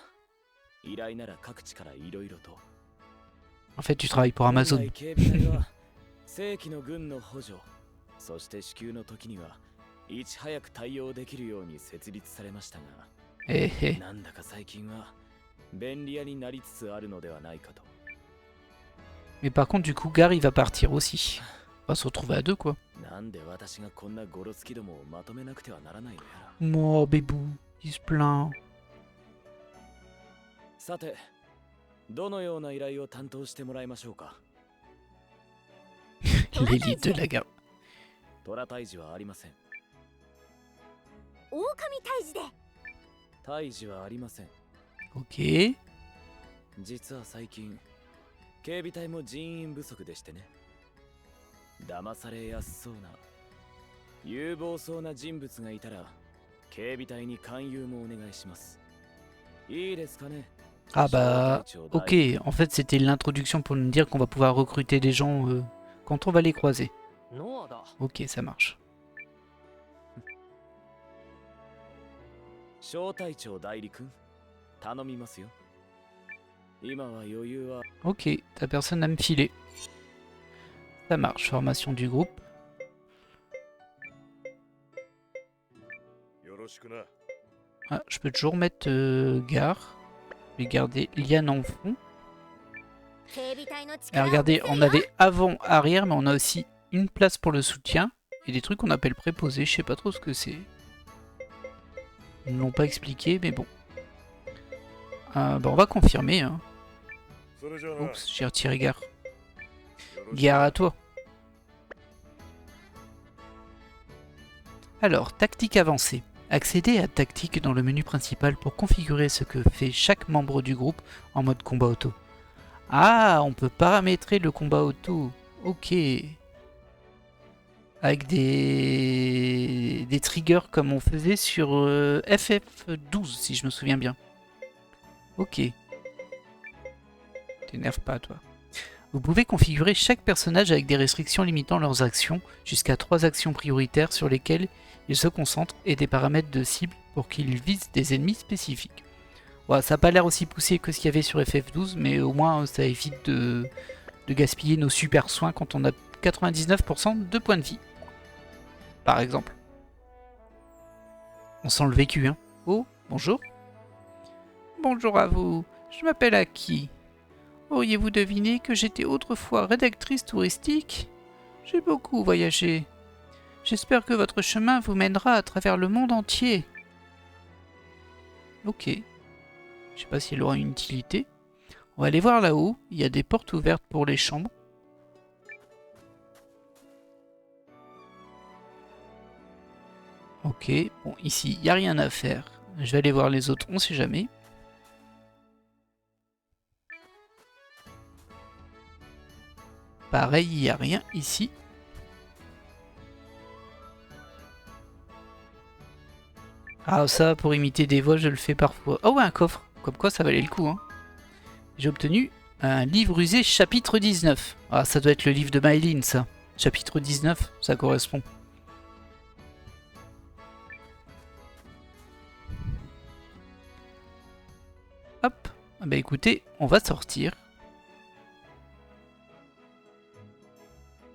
依頼なら各地からいろいろと。 En fait, tu travailles pour 本 Amazon. 来警備隊は正規の軍の補助、そして支給の時にはいち早く対応できるように設立されましたが、 Eh, eh. なんだか最近は便利屋になりつつあるのではないかと。 Mais par contre, du coup, Gar, il va partir aussi. On va se retrouver à deux, quoi. なんで私がこんなゴロつきどもをまとめなくてはならないのやら。 Oh, bébou, il se plaint. さて、どのような依頼を担当してもらいましょうか。 L'élite de la gare. 虎退治はありません。狼退治で。退治はありません。 Ok. 実は最近警備隊も人員不足でしてね。騙されやすそうな有望そうな人物がいたら警備隊に勧誘もお願いします。いいですかね。 Ah bah, ok. En fait, c'était l'introduction pour nous dire qu'on va pouvoir recruter des gens quand on va les croiser. Ok, ça marche. 小隊長代理君、頼みますよ。今は余裕は。 Ok, t'as personne à me filer. Ça marche, formation du groupe. よろしくな。 Ah, je peux toujours mettre Gar. Je vais garder Liane en fond. 警備隊の Et 力を regardez, on avait avant, arrière, mais on a aussi une place pour le soutien. Et des trucs qu'on appelle préposés, je sais pas trop ce que c'est. Ils ne l'ont pas expliqué, mais bon. Bah, on va confirmer. Hein. それじゃあな。 Oups, j'ai retiré Gar. Gar à toi. Alors, tactique avancée. Accédez à tactique dans le menu principal pour configurer ce que fait chaque membre du groupe en mode combat auto. Ah, on peut paramétrer le combat auto. Ok. Avec des triggers comme on faisait sur FF12, si je me souviens bien. Ok. T'énerve pas, toi. Vous pouvez configurer chaque personnage avec des restrictions limitant leurs actions, jusqu'à 3 actions prioritaires sur lesquelles ils se concentrent et des paramètres de cible pour qu'ils visent des ennemis spécifiques. Ouais, ça n'a pas l'air aussi poussé que ce qu'il y avait sur FF12, mais au moins ça évite de gaspiller nos super soins quand on a 99% de points de vie. Par exemple. On sent le vécu, hein. Oh, bonjour. Bonjour à vous, je m'appelle Aki. Auriez-vous deviné que j'étais autrefois rédactrice touristique? J'ai beaucoup voyagé. J'espère que votre chemin vous mènera à travers le monde entier. Ok. Je sais pas s'il aura une utilité. On va aller voir là-haut. Il y a des portes ouvertes pour les chambres. Ok. Bon, ici, il n'y a rien à faire. Je vais aller voir les autres, on sait jamais. Pareil, il n'y a rien ici. Ah ça, pour imiter des voix, je le fais parfois. Oh ouais, un coffre. Comme quoi, ça valait le coup. Hein. J'ai obtenu un livre usé chapitre 19. Ah, ça doit être le livre de Maylin, ça. Chapitre 19, ça correspond. Hop. Ah bah écoutez, on va sortir.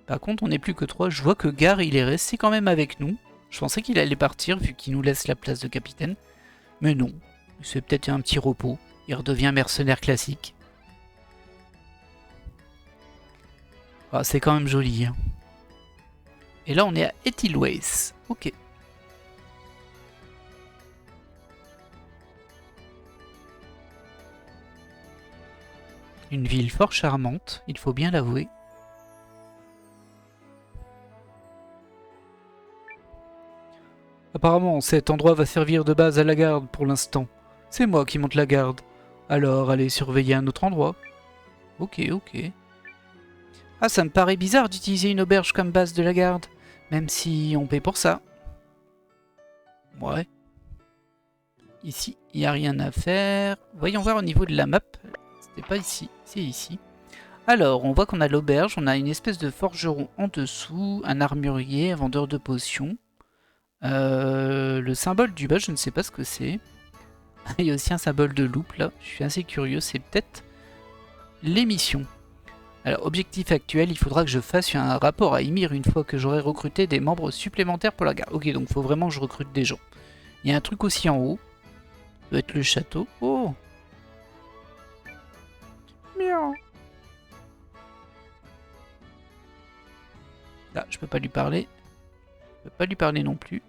Par contre, on n'est plus que 3. Je vois que Gar, il est resté quand même avec nous. Je pensais qu'il allait partir vu qu'il nous laisse la place de capitaine. Mais non. C'est peut-être un petit repos. Il redevient mercenaire classique. Ah, c'est quand même joli. Hein. Et là, on est à Etilways. Ok. Une ville fort charmante, il faut bien l'avouer. Apparemment, cet endroit va servir de base à la garde pour l'instant. C'est moi qui monte la garde. Alors, allez surveiller un autre endroit. Ok, ok. Ah, ça me paraît bizarre d'utiliser une auberge comme base de la garde, même si on paie pour ça. Ouais. Ici, il n'y a rien à faire. Voyons voir au niveau de la map. C'était pas ici, c'est ici. Alors, on voit qu'on a l'auberge, on a une espèce de forgeron en dessous, un armurier, un vendeur de potions. Le symbole du bas, je ne sais pas ce que c'est. Il y a aussi un symbole de loupe là, je suis assez curieux, c'est peut-être les missions. Alors, objectif actuel, il faudra que je fasse un rapport à Ymir une fois que j'aurai recruté des membres supplémentaires pour la garde. Ok, donc il faut vraiment que je recrute des gens. Il y a un truc aussi en haut, ça doit être le château. Oh! Miaou! Là, je peux pas lui parler. Je peux pas lui parler non plus.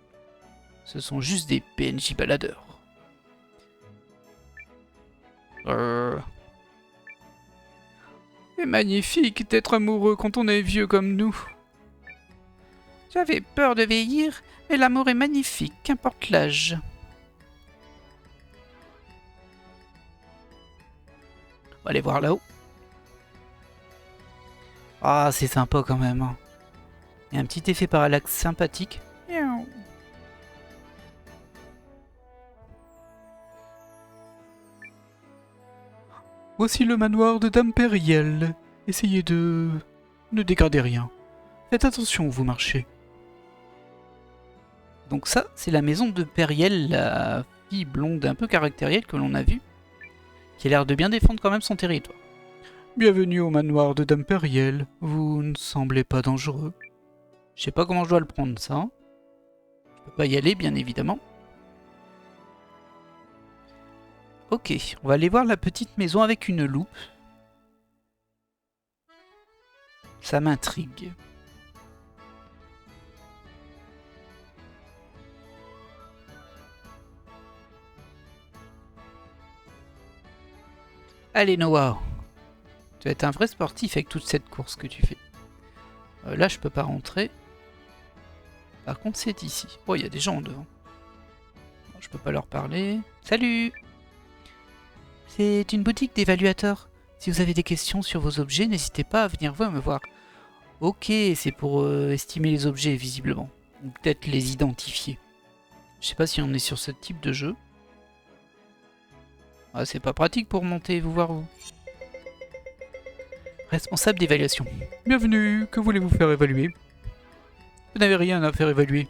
Ce sont juste des PNJ baladeurs. C'est magnifique d'être amoureux quand on est vieux comme nous. J'avais peur de vieillir, mais l'amour est magnifique, qu'importe l'âge. On va aller voir là-haut. Ah, c'est sympa quand même. Hein. Il y a un petit effet parallaxe sympathique. Miaou. Voici le manoir de Dame Périel. Essayez de... ne dégradez rien. Faites attention où vous marchez. Donc ça, c'est la maison de Périel, la fille blonde un peu caractérielle que l'on a vue, qui a l'air de bien défendre quand même son territoire. Bienvenue au manoir de Dame Périel. Vous ne semblez pas dangereux. Je sais pas comment je dois le prendre, ça. Je peux pas y aller, bien évidemment. Ok, on va aller voir la petite maison avec une loupe. Ça m'intrigue. Allez Noah, tu vas être un vrai sportif avec toute cette course que tu fais. Là je peux pas rentrer. Par contre c'est ici. Oh, il y a des gens devant. Bon, je peux pas leur parler. Salut! C'est une boutique d'évaluateurs. Si vous avez des questions sur vos objets, n'hésitez pas à venir me voir. Ok, c'est pour estimer les objets visiblement. Ou peut-être les identifier. Je sais pas si on est sur ce type de jeu. Ah, c'est pas pratique pour monter et vous voir où. Responsable d'évaluation. Bienvenue, que voulez-vous faire évaluer? Vous n'avez rien à faire évaluer.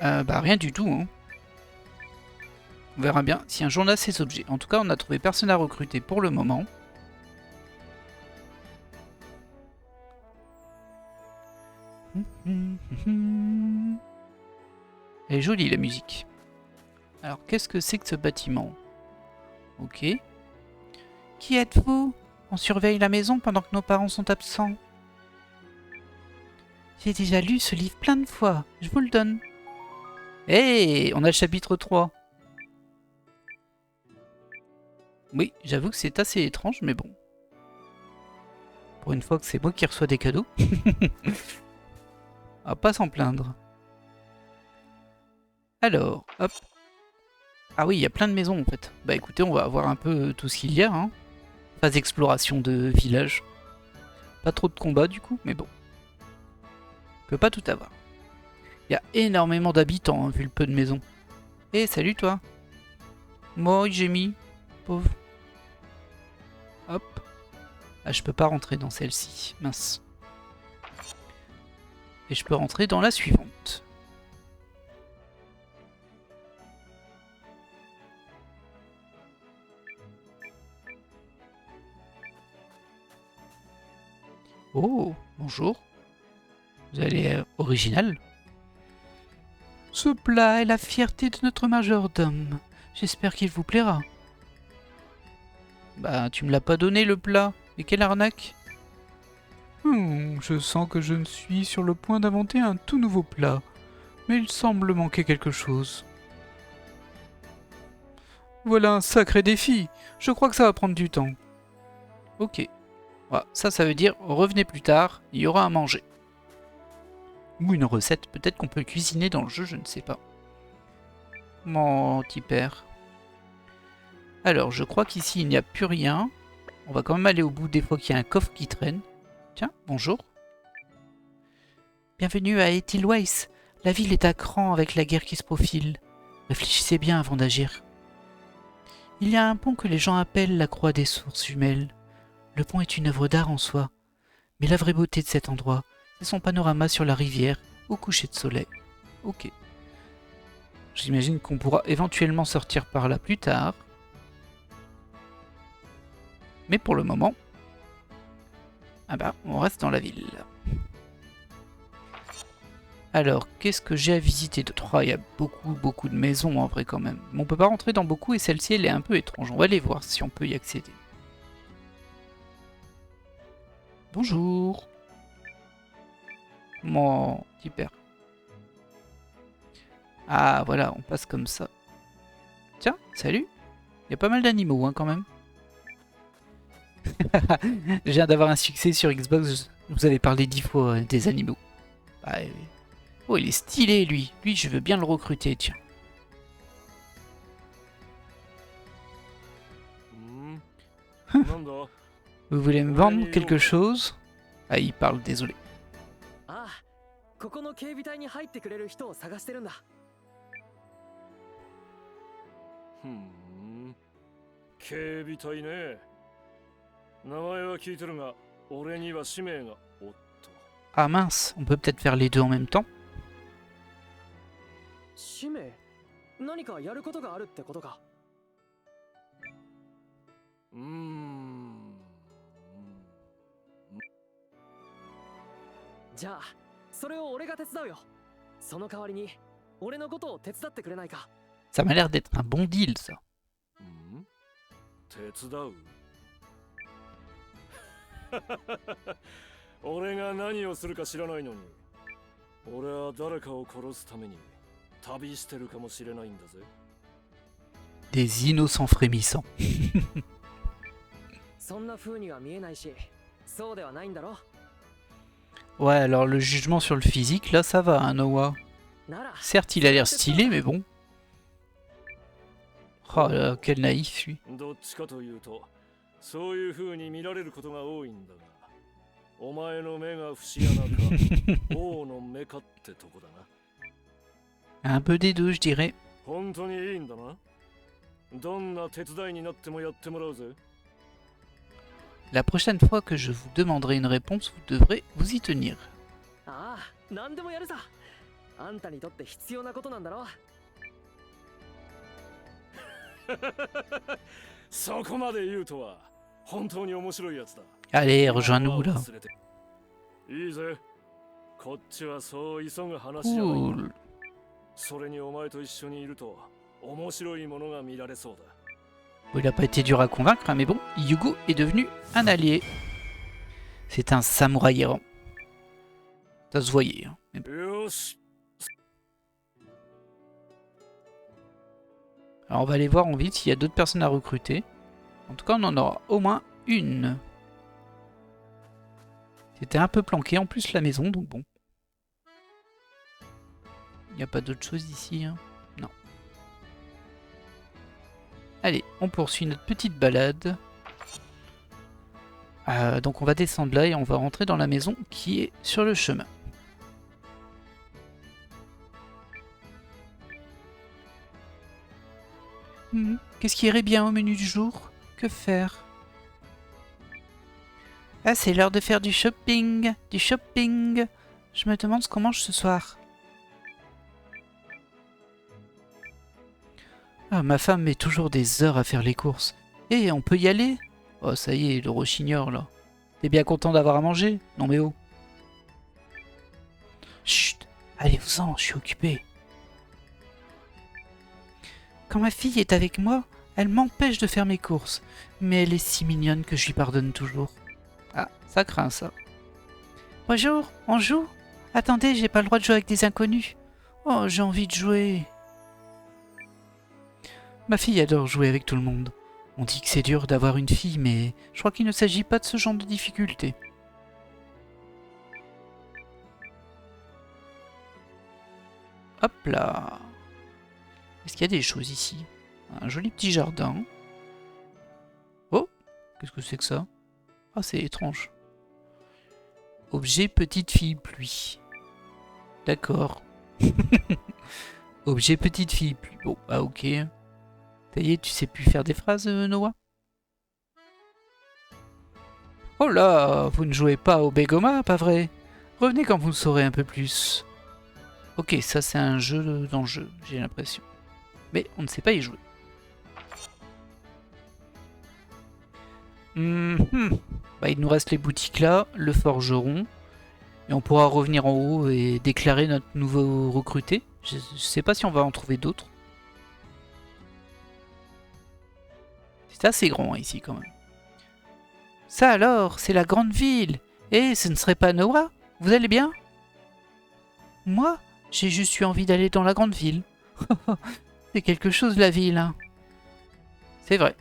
Bah rien du tout, hein. On verra bien si un jour on a ces objets. En tout cas, on n'a trouvé personne à recruter pour le moment. Elle est jolie la musique. Alors, qu'est-ce que c'est que ce bâtiment? Ok. Qui êtes-vous? On surveille la maison pendant que nos parents sont absents. J'ai déjà lu ce livre plein de fois. Je vous le donne. Hey, on a le chapitre 3. Oui, j'avoue que c'est assez étrange, mais bon. Pour une fois que c'est moi qui reçois des cadeaux. On va pas s'en plaindre. Alors, hop. Ah oui, il y a plein de maisons en fait. Bah écoutez, on va voir un peu tout ce qu'il y a. Hein. Phase d'exploration de village. Pas trop de combats du coup, mais bon. On peut pas tout avoir. Il y a énormément d'habitants, hein, vu le peu de maisons. Eh, salut toi. Moi, j'ai mis. Pauvre. Hop. Ah, je peux pas rentrer dans celle-ci. Mince. Et je peux rentrer dans la suivante. Oh, bonjour. Vous allez original. Ce plat est la fierté de notre majordome. J'espère qu'il vous plaira. Bah, tu me l'as pas donné le plat. Et quelle arnaque. Je sens que je suis sur le point d'inventer un tout nouveau plat. Mais il semble manquer quelque chose. Voilà un sacré défi. Je crois que ça va prendre du temps. Ok. Voilà, ça veut dire revenez plus tard, il y aura à manger. Ou une recette, peut-être qu'on peut cuisiner dans le jeu, je ne sais pas. Mon petit père. Alors, je crois qu'ici il n'y a plus rien. On va quand même aller au bout des fois qu'il y a un coffre qui traîne. Tiens, bonjour. Bienvenue à Edelweiss. La ville est à cran avec la guerre qui se profile. Réfléchissez bien avant d'agir. Il y a un pont que les gens appellent la Croix des Sources Jumelles. Le pont est une œuvre d'art en soi. Mais la vraie beauté de cet endroit, c'est son panorama sur la rivière au coucher de soleil. Ok. J'imagine qu'on pourra éventuellement sortir par là plus tard. Mais pour le moment, on reste dans la ville. Alors, qu'est-ce que j'ai à visiter d'autre? Il y a beaucoup de maisons en vrai quand même. Mais on peut pas rentrer dans beaucoup et celle-ci elle est un peu étrange. On va aller voir si on peut y accéder. Bonjour. Mon petit père. Ah voilà, on passe comme ça. Tiens, salut. Il y a pas mal d'animaux quand même. Je viens d'avoir un succès sur Xbox. Vous avez parlé 10 fois des animaux. Oh, il est stylé lui. Lui, je veux bien le recruter, tiens. Vous voulez me vendre quelque chose? Ah, il parle, désolé. Ah, ここの警備隊に入ってくれる人を探してるんだ。警備隊ね。名前は聞いてるが、俺には使命が。おっと。Ah mince, on peut peut-être faire les deux en même temps. 使命？何かやることがあるってことか。じゃあ、それを俺が手伝うよ。その代わりに、俺のことを手伝ってくれないか。Ça m'a l'air d'être un bon deal, ça. 手伝う俺が何をするか知らないのに、俺は誰かを殺すために旅してるかもしれないんだぜ。Des innocents frémissants. そんな風には見えないし、そうではないんだろ。Ouais, alors le jugement sur le physique, là ça va, hein, Noah. Certes, il a l'air stylé, mais bon. Oh là, quel naïf, lui. どっちかというと、そういう風に見られることが多いんだが、お前の目が節穴か、王の目かってとこだな。Un peu des deux, je dirais. 本当にいいんだな。どんな手伝いになってもやってもらうぜ。La prochaine fois que je vous demanderai une réponse, vous devrez vous y tenir. ああ、何でもやるさ。あんたにとって必要なことなんだろ。そこまで言うとは、本当に面白いやつだ。Allez, rejoins-nous là. いいぜ。こっちはそう急ぐ話じゃない。Cool. それにお前と一緒にいると、面白いものが見られそうだ。Bon, il n'a pas été dur à convaincre, hein, mais bon, Yugo est devenu un allié. C'est un samouraï errant. Ça se voyait. Hein, mais bon. Alors on va aller voir en vite s'il y a d'autres personnes à recruter. En tout cas, on en aura au moins une. C'était un peu planqué en plus la maison, donc bon. Il n'y a pas d'autre chose ici, hein. Non. Allez, on poursuit notre petite balade. Donc on va descendre là et on va rentrer dans la maison qui est sur le chemin. Qu'est-ce qui irait bien au menu du jour? Que faire? Ah, c'est l'heure de faire du shopping. Du shopping. Je me demande ce qu'on mange ce soir. Ah, ma femme met toujours des heures à faire les courses. Eh, on peut y aller? Oh, ça y est, le rochignol, là. T'es bien content d'avoir à manger? Non mais oh. Chut, allez-vous-en, je suis occupé. Quand ma fille est avec moi, elle m'empêche de faire mes courses. Mais elle est si mignonne que je lui pardonne toujours. Ah, ça craint ça. Bonjour, on joue? Attendez, j'ai pas le droit de jouer avec des inconnus. Oh, j'ai envie de jouer. Ma fille adore jouer avec tout le monde. On dit que c'est dur d'avoir une fille, mais je crois qu'il ne s'agit pas de ce genre de difficulté. Hop là. Est-ce qu'il y a des choses ici? Un joli petit jardin. Oh, qu'est-ce que c'est que ça? Ah, c'est étrange. Objet petite fille pluie. D'accord. Objet petite fille pluie. Bon, bah ok. Ça y est, tu sais plus faire des phrases, Noah? Oh là, vous ne jouez pas au Begoma, pas vrai? Revenez quand vous le saurez un peu plus. Ok, ça c'est un jeu dans le jeu, j'ai l'impression. Mais on ne sait pas y jouer. Bah, il nous reste les boutiques là, le forgeron. Et on pourra revenir en haut et déclarer notre nouveau recruté. Je sais pas si on va en trouver d'autres. C'est assez grand ici quand même. Ça alors, c'est la grande ville. Et ce ne serait pas Noah? Vous allez bien? Moi, j'ai juste eu envie d'aller dans la grande ville. C'est quelque chose la ville, hein. C'est vrai.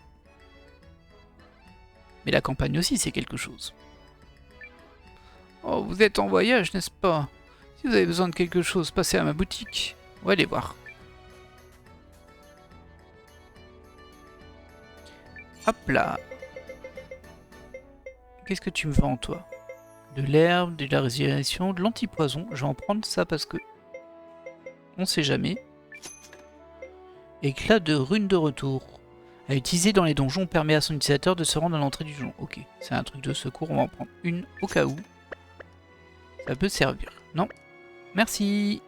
Mais la campagne aussi, c'est quelque chose. Oh, vous êtes en voyage, n'est-ce pas? Si vous avez besoin de quelque chose, passez à ma boutique. On va aller voir. Hop là. Qu'est-ce que tu me vends, toi? De l'herbe, de la résiliation, de l'antipoison. Je vais en prendre ça parce que... on sait jamais. Éclat de rune de retour. À utiliser dans les donjons permet à son utilisateur de se rendre à l'entrée du donjon. Ok, c'est un truc de secours, on va en prendre une au cas où. Ça peut servir. Non. Merci.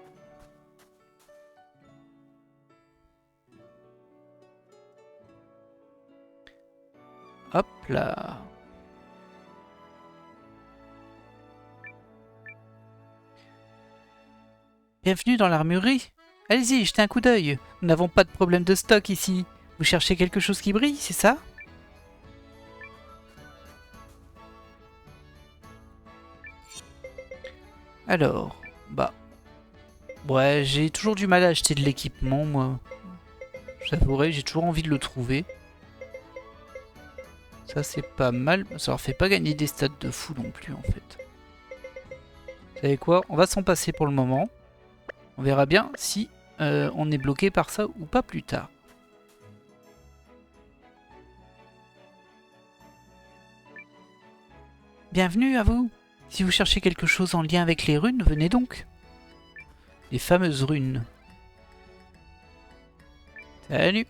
Hop là. Bienvenue dans l'armurerie. Allez-y, jetez un coup d'œil. Nous n'avons pas de problème de stock ici. Vous cherchez quelque chose qui brille, c'est ça? Alors, bah... ouais, j'ai toujours du mal à acheter de l'équipement, moi. J'avouerai, j'ai toujours envie de le trouver. Ça, c'est pas mal. Ça leur fait pas gagner des stats de fou non plus, en fait. Vous savez quoi? On va s'en passer pour le moment. On verra bien si on est bloqué par ça ou pas plus tard. Bienvenue à vous. Si vous cherchez quelque chose en lien avec les runes, venez donc. Les fameuses runes. Salut.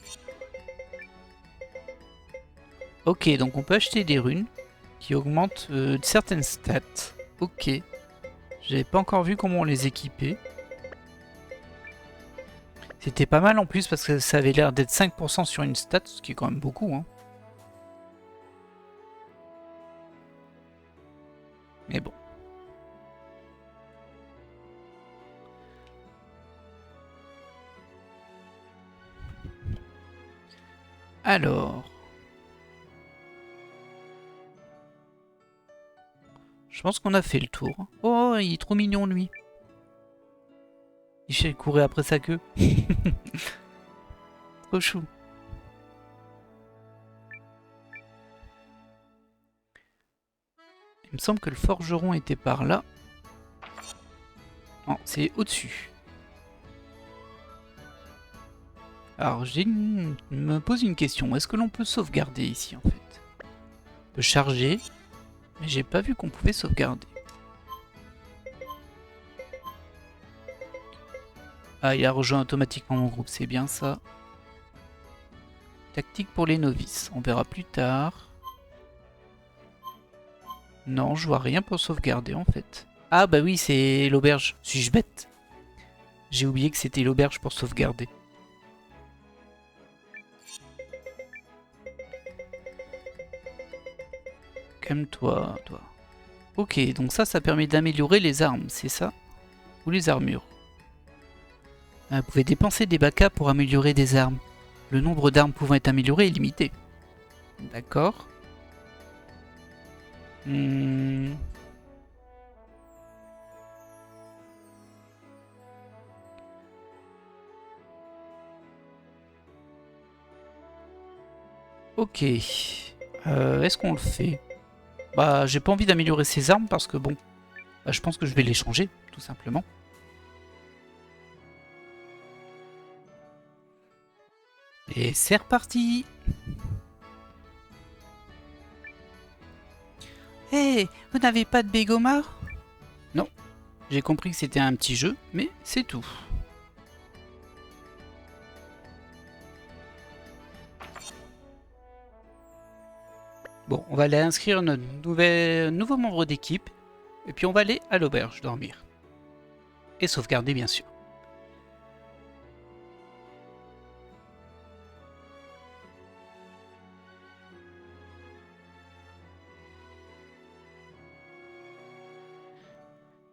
Ok, donc on peut acheter des runes qui augmentent certaines stats. Ok. J'avais pas encore vu comment on les équipait. C'était pas mal en plus parce que ça avait l'air d'être 5% sur une stat, ce qui est quand même beaucoup, hein. Mais bon. Alors. Je pense qu'on a fait le tour. Oh, il est trop mignon lui. Il courait après sa queue. Trop chou. Il me semble que le forgeron était par là. Non, c'est au-dessus. Alors, me pose une question. Est-ce que l'on peut sauvegarder ici, en fait? On peut charger, mais j'ai pas vu qu'on pouvait sauvegarder. Ah, il a rejoint automatiquement mon groupe, c'est bien ça. Tactique pour les novices, on verra plus tard. Non, je vois rien pour sauvegarder en fait. Ah bah oui, c'est l'auberge. Suis-je bête? J'ai oublié que c'était l'auberge pour sauvegarder. Calme-toi, toi. Ok, donc ça permet d'améliorer les armes, c'est ça? Ou les armures? Vous pouvez dépenser des BK pour améliorer des armes. Le nombre d'armes pouvant être amélioré est limité. D'accord. Ok. Est-ce qu'on le fait? Bah, j'ai pas envie d'améliorer ses armes parce que bon, bah, je pense que je vais les changer, tout simplement. Et c'est reparti. Hé, vous n'avez pas de Bégomar? Non, j'ai compris que c'était un petit jeu, mais c'est tout. Bon, on va aller inscrire notre nouveau membre d'équipe. Et puis on va aller à l'auberge dormir. Et sauvegarder bien sûr.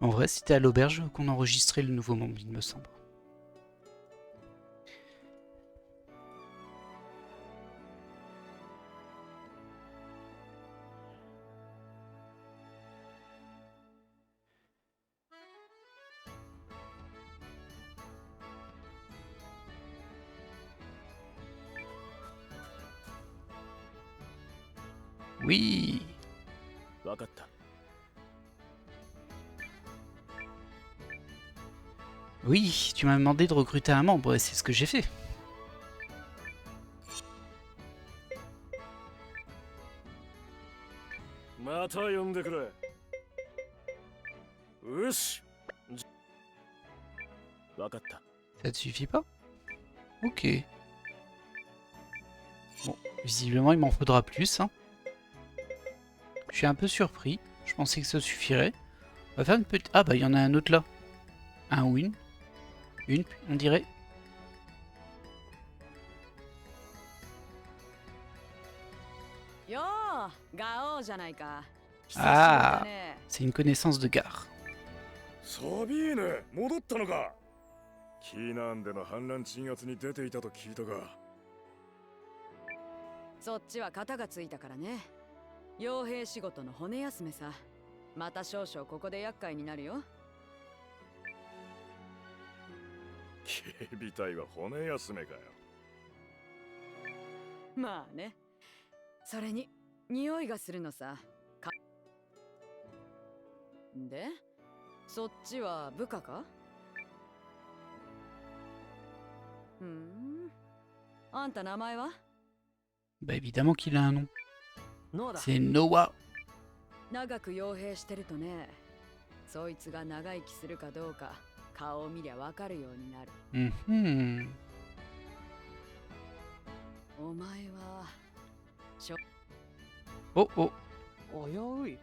En vrai, c'était à l'auberge qu'on enregistrait le nouveau membre, il me semble. Oui. わかった。 Oui, tu m'as demandé de recruter un membre et c'est ce que j'ai fait. また呼んでくれ。よし。わかった。 Ça te suffit pas? Ok. Bon, visiblement il m'en faudra plus. Hein. Je suis un peu surpris. Je pensais que ça suffirait. On va faire une petite... Ah bah il y en a un autre là. Un ou une. Une, on dirait. Ah, c'est une connaissance de gare. サビーネ、戻ったのか。キーナンでの反乱鎮圧に出ていたと聞いたが。そっちは肩がついたからね。傭兵仕事の骨休めさ。また少々ここで厄介になるよ。警備隊は骨休めかよ。まあね。それに匂いがするのさ。で、そっちは部下か？あんた名前は？ Bah évidemment qu'il a un nom. C'est Noah. 長く傭兵してるとね、そいつが長生きするかどうか顔を見りゃわかるようになる。お前はOh oh. 危うい。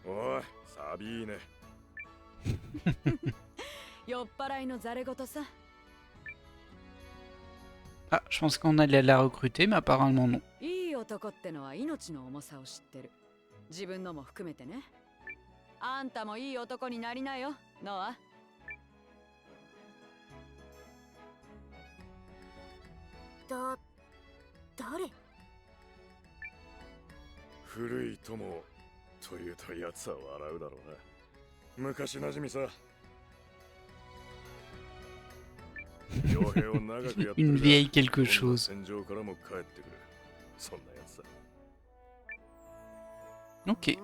おい、サビーネ。酔っ払いのザレ言さ。 Ah, je pense qu'on allait la recruter, mais apparemment non. いい男ってのは命の重さを知ってる。自分のも含めてね。あんたもいい男になりなよ、ノア。誰？古い友というとやつは笑うだろうな。昔馴染みさ。傭兵を長くやってる Une vieille quelque chose. 戦場からも帰ってくる。そんなやつだ。Ok.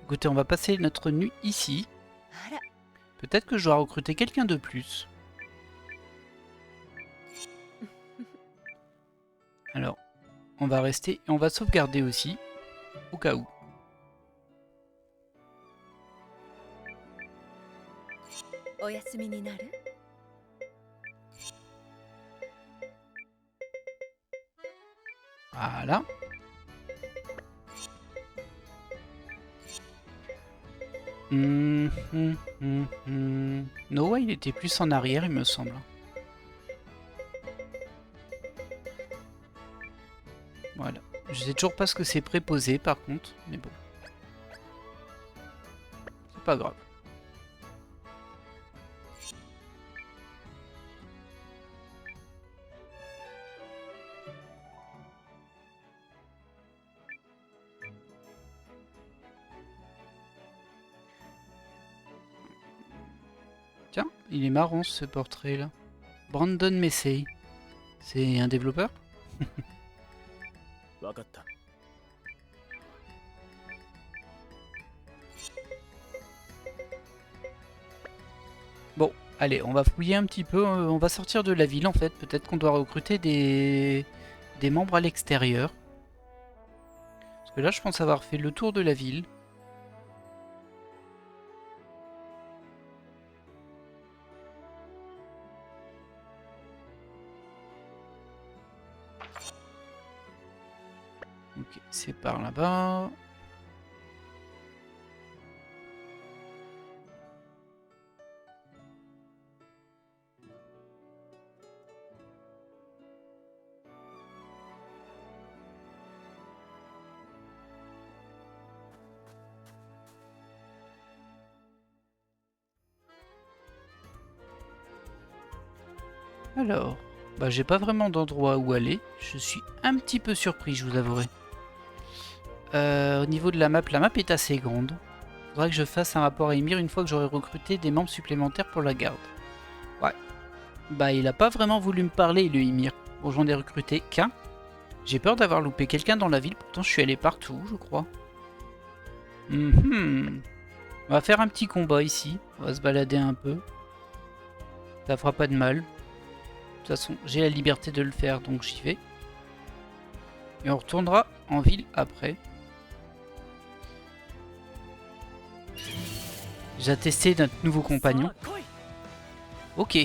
Écoutez, on va passer notre nuit ici. Peut-être que je dois recruter quelqu'un de plus. Alors, on va rester et on va sauvegarder aussi, au cas où. Voilà. Noah, il était plus en arrière, il me semble. Voilà. Je sais toujours pas ce que c'est préposé, par contre, mais bon. C'est pas grave. Tiens, il est marrant ce portrait là. Brandon Messey. C'est un développeur? わかった。 Bon, allez, on va fouiller un petit peu. On va sortir de la ville en fait. Peut-être qu'on doit recruter des membres à l'extérieur. Parce que là, je pense avoir fait le tour de la ville. Ok, c'est par là-bas. Alors, bah j'ai pas vraiment d'endroit où aller. Je suis un petit peu surpris, je vous avouerai. Au niveau de la map est assez grande. Faudra que je fasse un rapport à Ymir une fois que j'aurai recruté des membres supplémentaires pour la garde. Ouais. Bah il a pas vraiment voulu me parler, le Ymir. Bon, j'en ai recruté qu'un. J'ai peur d'avoir loupé quelqu'un dans la ville, pourtant je suis allé partout, je crois. On va faire un petit combat ici. On va se balader un peu. Ça fera pas de mal. De toute façon, j'ai la liberté de le faire, donc j'y vais. Et on retournera en ville après. J'ai testé notre nouveau compagnon. Ok.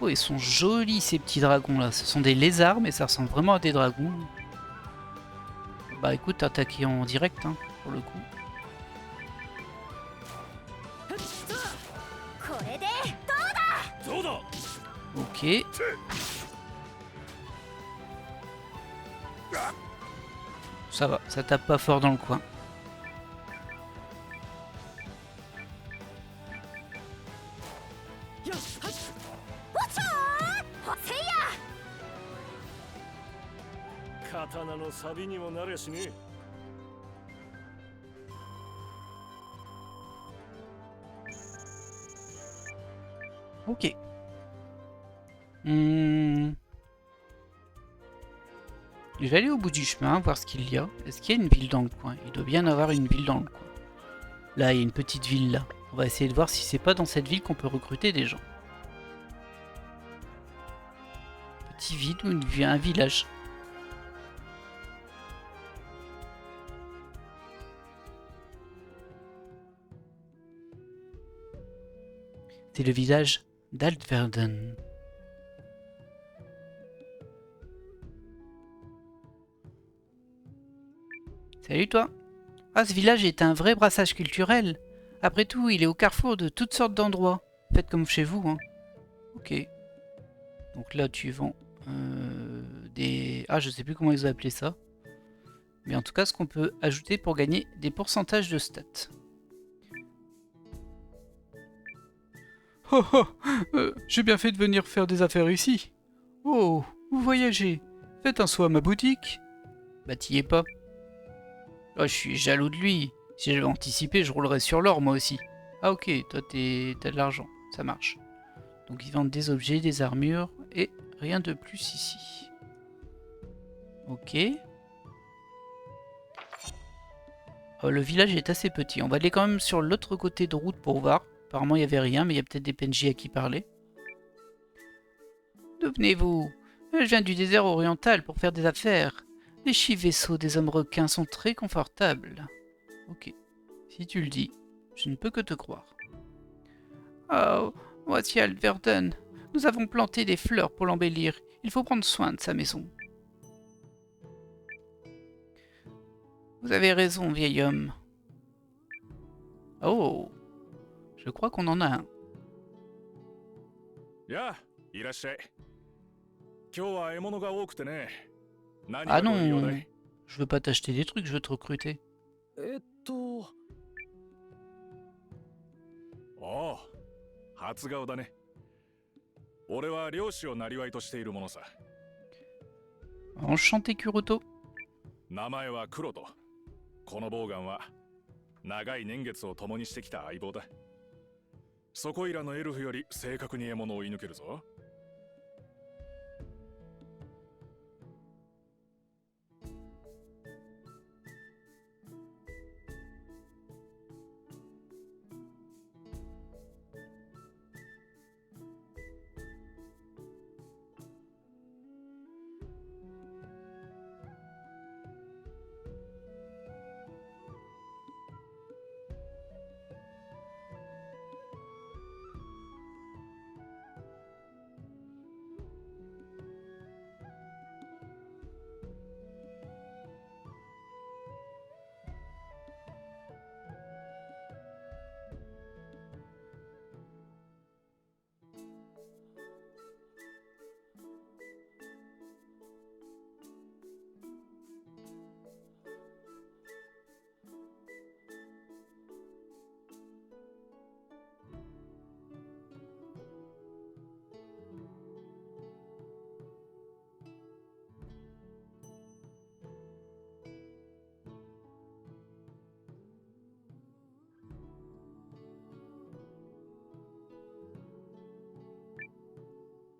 Oh, ils sont jolis ces petits dragons là. Ce sont des lézards, mais ça ressemble vraiment à des dragons. Bah écoute, attaquer en direct, hein, pour le coup. Ok. Ça va, ça tape pas fort dans le coin. Ok. Je vais aller au bout du chemin, voir ce qu'il y a. Est-ce qu'il y a une ville dans le coin? Il doit bien avoir une ville dans le coin. Là, il y a une petite ville là. On va essayer de voir si c'est pas dans cette ville qu'on peut recruter des gens. Petite ville ou un village. C'est le village d'Altverden. Salut toi. Ah, ce village est un vrai brassage culturel. Après tout, il est au carrefour de toutes sortes d'endroits. Faites comme chez vous, hein. Ok. Donc là, tu vends des... Ah, je sais plus comment ils ont appelé ça. Mais en tout cas, ce qu'on peut ajouter pour gagner des pourcentages de stats. Oh oh, j'ai bien fait de venir faire des affaires ici. Oh, vous voyagez. Faites un saut à ma boutique. Bah, t'y es pas. Oh, je suis jaloux de lui. Si j'avais anticipé, je roulerais sur l'or moi aussi. Ah ok, toi t'as de l'argent, ça marche. Donc ils vendent des objets, des armures et rien de plus ici. Ok. Oh, le village est assez petit. On va aller quand même sur l'autre côté de route pour voir. Apparemment il n'y avait rien, mais il y a peut-être des PNJ à qui parler. D'où venez-vous? Je viens du désert oriental pour faire des affaires. Les vaisseaux des hommes requins sont très confortables. Ok, si tu le dis, je ne peux que te croire. Oh, voici Alverden. Nous avons planté des fleurs pour l'embellir. Il faut prendre soin de sa maison. Vous avez raison, vieil homme. Oh, je crois qu'on en a un. Ah non, je veux pas t'acheter des trucs, je veux te recruter. Oh, Hatsugao da ne. Ore wa ryōshi o nariwai to shite iru mono sa. Enchanté Kuroto. Namae wa Kuroto. Kono bougan wa nagai nengetsu o tomo ni shite kita aibou da. そこいらのエルフより正確に獲物を追い抜けるぞ。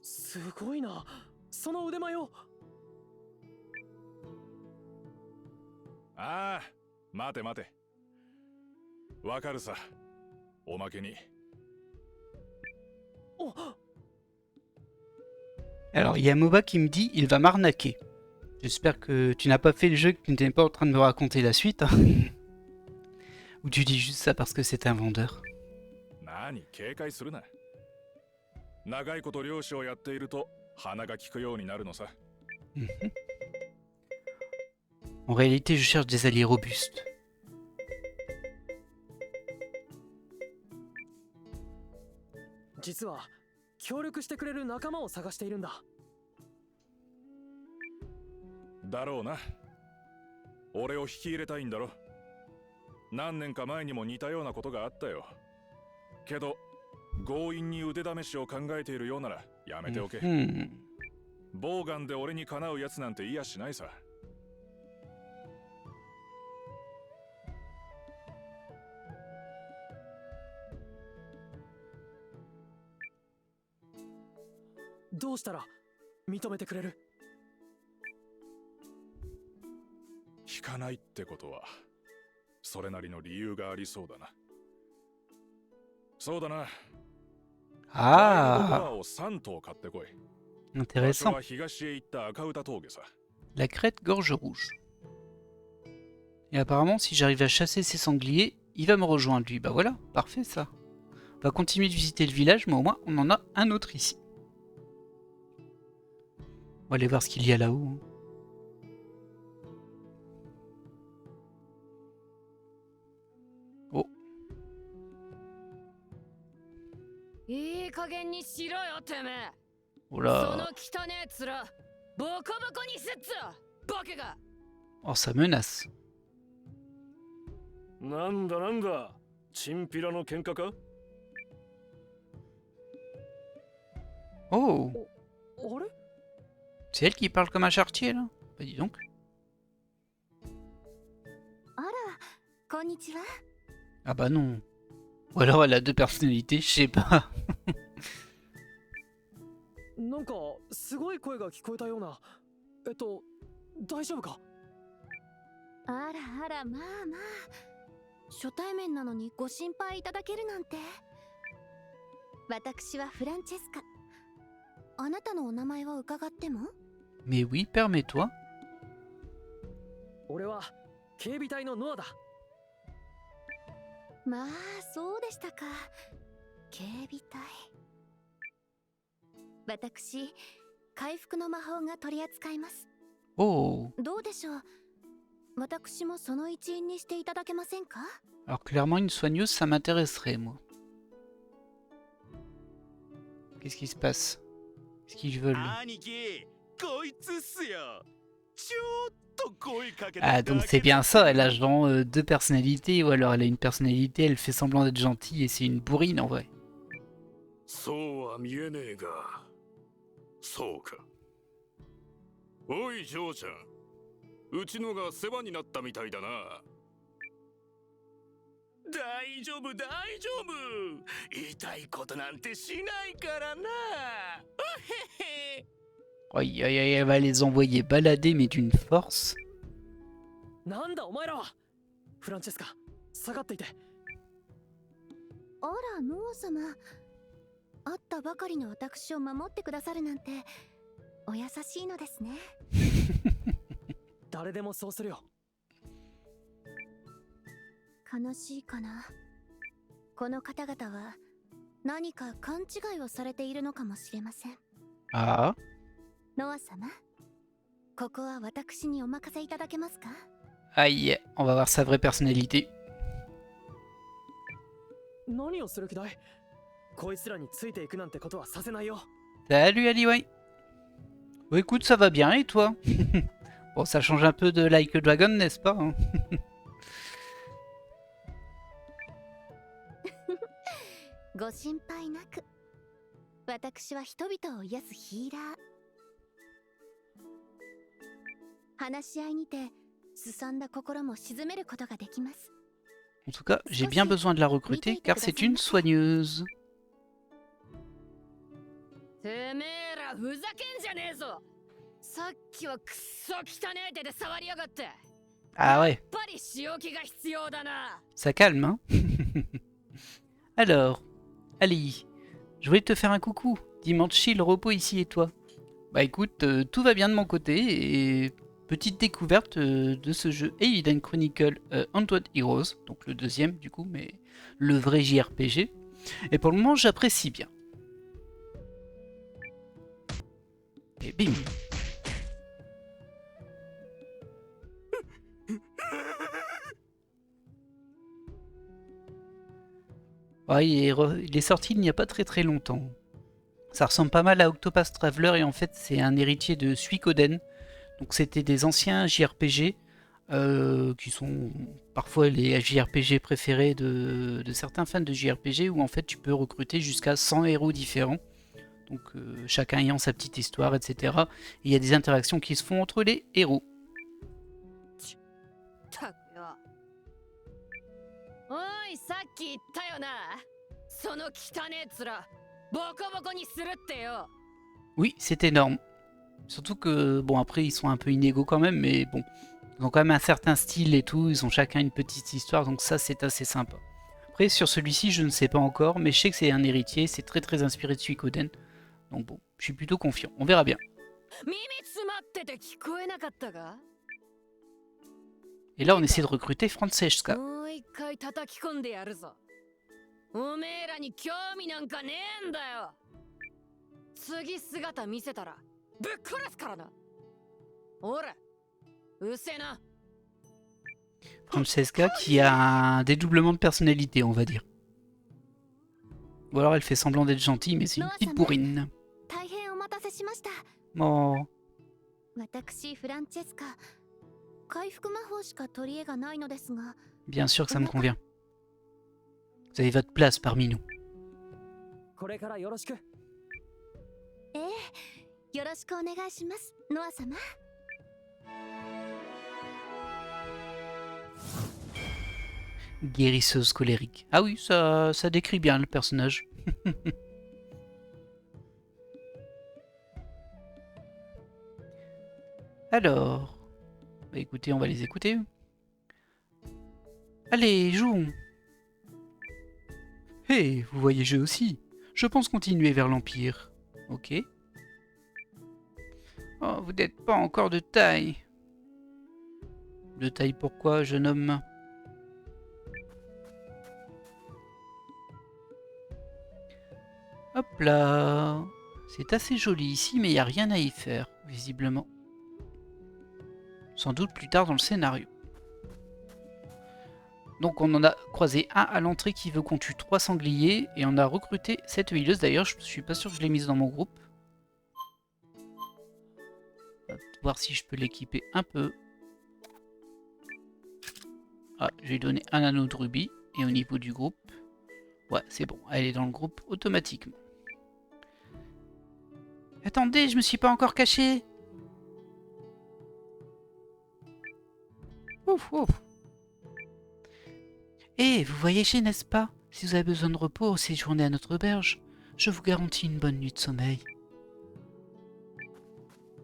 すごいな、その腕前を。ああ、待て待て。わかるさ。おまけに。Alors, il y a Moba qui me dit il va m'arnaquer. J'espère que tu n'as pas fait le jeu, que tu n'es pas en train de me raconter la suite. Ou tu dis juste ça parce que c'est un vendeur. 何、警戒するな。長いこと漁師をやっていると鼻が利くようになるのさ。En réalité, je cherche des alliés robustes. 実は協力してくれる仲間を探しているんだ。だろうな。俺を引き入れたいんだろ。何年か前にも似たようなことがあったよ。けど強引に腕試しを考えているようならやめておけ。ボウガンで俺にかなうやつなんていやしないさ。どうしたら認めてくれる？引かないってことはそれなりの理由がありそうだな。そうだな。Ah, を3頭買ってこい。 intéressant. 東へ行った赤歌峠さ。 La crête gorge rouge. Et apparemment, si j'arrive à chasser ces sangliers, il va me rejoindre lui. Bah voilà, parfait ça. On va continuer de visiter le village, mais au moins on en a un autre ici. On va aller voir ce qu'il y a là-haut. Oh. いい加減にしろよてめえ。 Oh その là. 汚ねえ面ボコボコにすっぞバカが。 Oh, ça menace. なんだなんだ、チンピラの喧嘩か？ Oh. あれ？ C'est elle qui parle comme un chartier là? Bah dis donc. あら、こんにちは。 Ah bah non. Ou alors elle a deux personnalités, je sais pas. なんかすごい声が聞こえたような。大丈夫か？あらあら、まあまあ、初対面なのにご心配いただけるなんて。私はフランチェスカ。あなたのお名前を伺っても？ Mais oui, permets-toi. 俺は警備隊のノアだ。まあそうでしたか。警備隊。私、回復の魔法が取り扱います。 Oh. どうでしょう。私もその一員にしていただけませんか？ Alors clairement une soigneuse, ça m'intéresserait moi. Qu'est-ce qui se passe? Qu'est-ce qu'ils veulent? Ah donc c'est bien ça, elle a genre deux personnalités, ou alors elle a une personnalité, elle fait semblant d'être gentille et c'est une bourrine en vrai. そうは見えねえが。そうか。おい、ジョーちゃん。うちのが世話になったみたいだな。大丈夫大丈夫。痛いことなんてしないからな。Aïe, aïe, aïe, elle va les envoyer balader, mais d'une force. なんだお前らは。フランチェスカ、下がっていて。あらノア様、会ったばかりの私を守ってくださるなんてお優しいのですね。誰でもそうするよ。悲しいかな。この方々は何か勘違いをされているのかもしれません。Ah. ノア様、ここは私にお任せいただけますか？ Aïe, on va voir sa vraie personnalité. 何をする気だい？こいつらについていくなんてことはさせないよ。 Salut Ali, ouais. Bon, écoute, ça va bien, et toi? Bon, ça change un peu de Like a Dragon, n'est-ce pas hein? ご心配なく。私は人々を癒すヒーラー。話し合いにてすさんだ心も鎮めることができます。 En tout cas, j'ai bien besoin de la recruter car c'est une soigneuse. てめえらふざけんじゃねえぞ。さっきはくっそ汚ねえ手で触りやがって。 Ah ouais, やっぱり仕置きが必要だな。 ça calme, hein. Alors, Ali, je voulais te faire un coucou. Dimanche chill, repos ici et toi. Bah écoute, tout va bien de mon côté et petite découverte de ce jeu Eiden Chronicle Untold Heroes, donc le deuxième du coup, mais le vrai JRPG. Et pour le moment, j'apprécie bien. Et bim. Ouais, il est sorti il n'y a pas très longtemps. Ça ressemble pas mal à Octopath Traveler et en fait c'est un héritier de Suikoden. Donc c'était des anciens JRPG qui sont parfois les JRPG préférés de certains fans de JRPG où en fait tu peux recruter jusqu'à 100 héros différents. Donc chacun ayant sa petite histoire, etc. Et il y a des interactions qui se font entre les héros. たくよ。おい、さっき言ったよな。その汚ねえ面、ボコボコにするってよ。 Oui, c'est énorme. Surtout que, bon, après, ils sont un peu inégaux quand même, mais bon, ils ont quand même un certain style et tout, ils ont chacun une petite histoire, donc ça, c'est assez sympa. Après, sur celui-ci, je ne sais pas encore, mais je sais que c'est un héritier, c'est très inspiré de Suikoden, donc bon, je suis plutôt confiant, on verra bien. 耳詰まってて聞こえなかったか？ Et là, on essaie de recruter Francesca. もう一回叩き込んでやるぞ。おめえらに興味なんかねえんだよ。次姿見せたらぶっ殺すからな。ほら、うせえな。 Francesca qui a un dédoublement de personnalité, on va dire. Ou alors elle fait semblant d'être gentille, mais c'est une petite bourrine. 大変お待たせしました。 Oh, 私フランチェスカ、回復魔法しか取り柄がないのですが。 bien sûr que ça me convient. Vous avez votre place parmi nous. これからよろしく。ええ、よろしくお願いします、ノア様。 Guérisseuse colérique. Ah oui, ça décrit bien le personnage. Alors, bah écoutez, on va les écouter. Allez, jouons. Hey, vous voyez jeu aussi. Je pense continuer vers l'Empire. Ok. Oh, vous n'êtes pas encore de taille. De taille pourquoi, jeune homme? Hop là. C'est assez joli ici, mais il n'y a rien à y faire, visiblement. Sans doute plus tard dans le scénario. Donc on en a croisé un à l'entrée qui veut qu'on tue 3 sangliers. Et on a recruté cette huileuse. D'ailleurs, je suis pas sûr que je l'ai mise dans mon groupe. On va voir si je peux l'équiper un peu. Ah, je vais lui donner un anneau de rubis. Et au niveau du groupe... Ouais, c'est bon. Elle est dans le groupe automatiquement. Attendez, je me suis pas encore caché. Ouf, ouf. Eh, vous voyagez, n'est-ce pas? Si vous avez besoin de repos, séjournez à notre auberge. Je vous garantis une bonne nuit de sommeil.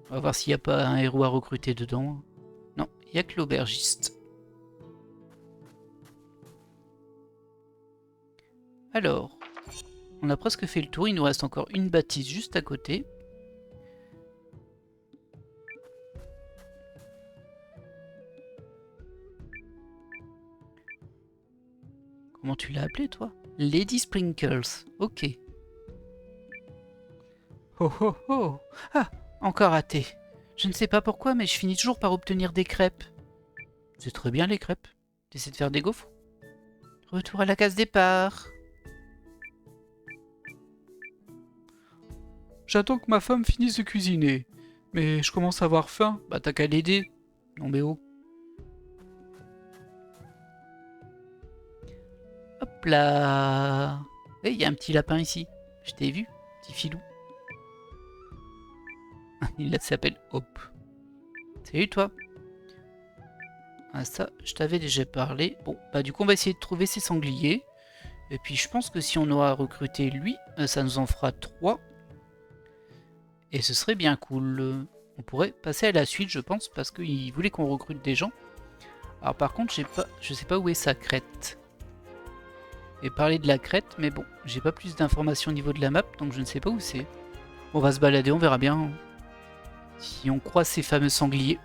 On va voir s'il n'y a pas un héros à recruter dedans. Non, il n'y a que l'aubergiste. Alors, on a presque fait le tour. Il nous reste encore une bâtisse juste à côté. Comment tu l'as appelé, toi? Lady Sprinkles. Ok. Oh oh oh! Ah! Encore raté. Je ne sais pas pourquoi, mais je finis toujours par obtenir des crêpes. C'est très bien les crêpes. T'essaies de faire des gaufres? Retour à la case départ. J'attends que ma femme finisse de cuisiner. Mais je commence à avoir faim. Bah t'as qu'à l'aider. Non mais oh. Hop là. Eh, il y a un petit lapin ici. Je t'ai vu, petit filou. Il s'appelle Hope. Salut toi. Ah ça, je t'avais déjà parlé. Bon, bah du coup on va essayer de trouver ces sangliers. Et puis je pense que si on aura recruté lui, ça nous en fera 3. Et ce serait bien cool. On pourrait passer à la suite je pense, parce qu'il voulait qu'on recrute des gens. Alors par contre, je sais pas où est sa crête. Et parler de la crête, mais bon, j'ai pas plus d'informations au niveau de la map, donc je ne sais pas où c'est. On va se balader, on verra bien. Si on croise ces fameux sangliers.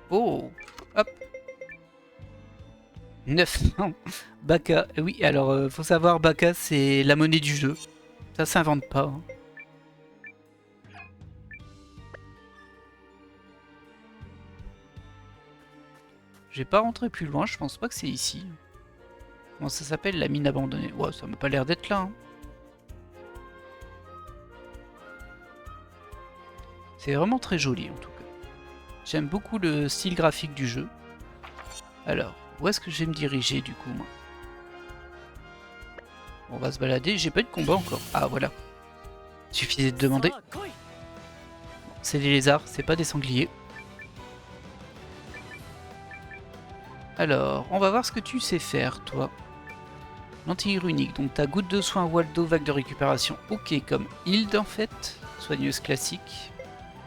Oh, hop. 9. Baka. Oui, alors, faut savoir, Baka, c'est la monnaie du jeu. Ça s'invente pas. Hein. Je vais pas rentrer plus loin, je pense pas que c'est ici. Comment ça s'appelle, la mine abandonnée? Ouais, ça m'a pas l'air d'être là. Hein. C'est vraiment très joli en tout cas. J'aime beaucoup le style graphique du jeu. Alors, où est-ce que je vais me diriger du coup moi? On va se balader, j'ai pas eu de combat encore. Ah voilà. Suffisait de demander. C'est des lézards, c'est pas des sangliers. Alors, on va voir ce que tu sais faire toi. L'anti-hero unique, donc ta goutte de soin, Waldo, vague de récupération, ok comme Hild en fait, soigneuse classique.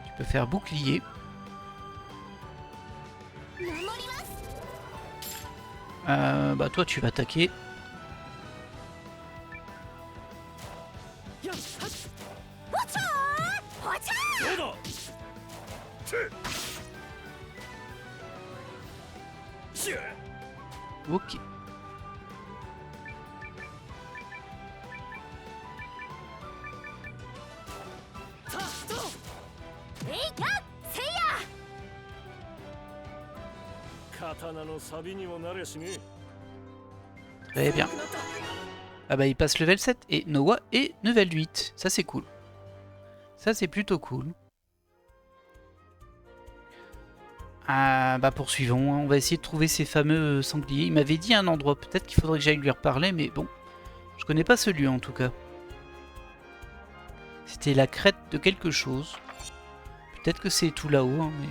Tu peux faire bouclier. Bah toi tu vas attaquer. Ok. Très bien. Ah bah il passe level 7 et Noah est level 8. Ça c'est cool. Ça c'est plutôt cool. Ah bah poursuivons, hein. On va essayer de trouver ces fameux sangliers. Il m'avait dit un endroit, peut-être qu'il faudrait que j'aille lui reparler, mais bon. Je connais pas ce lieu en tout cas. C'était la crête de quelque chose. Peut-être que c'est tout là-haut, hein, mais...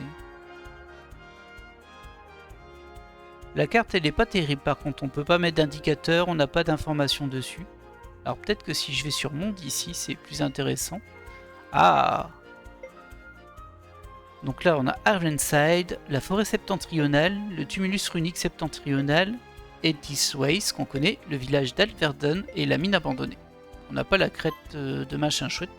La carte elle est pas terrible par contre, on peut pas mettre d'indicateur, on n'a pas d'informations dessus. Alors peut-être que si je vais sur monde ici, c'est plus intéressant. Ah! Donc là on a Arvenside, la forêt septentrionale, le tumulus runique septentrional, Edith Ways qu'on connaît, le village d'Alverden et la mine abandonnée. On n'a pas la crête de machin chouette.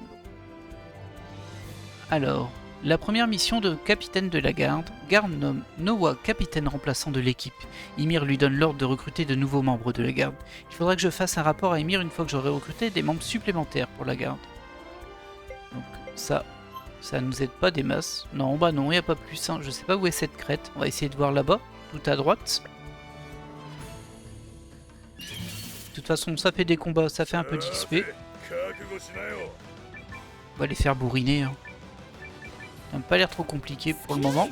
Alors, la première mission de capitaine de la garde. Garde nomme Noah capitaine remplaçant de l'équipe. Ymir lui donne l'ordre de recruter de nouveaux membres de la garde. Il faudra que je fasse un rapport à Ymir une fois que j'aurai recruté des membres supplémentaires pour la garde. Donc ça nous aide pas des masses. Non, bah non, il n'y a pas plus. Hein. Je sais pas où est cette crête. On va essayer de voir là-bas, tout à droite. De toute façon, ça fait des combats, ça fait un peu d'XP. On va les faire bourriner. Hein. Ça n'a pas l'air trop compliqué pour le moment.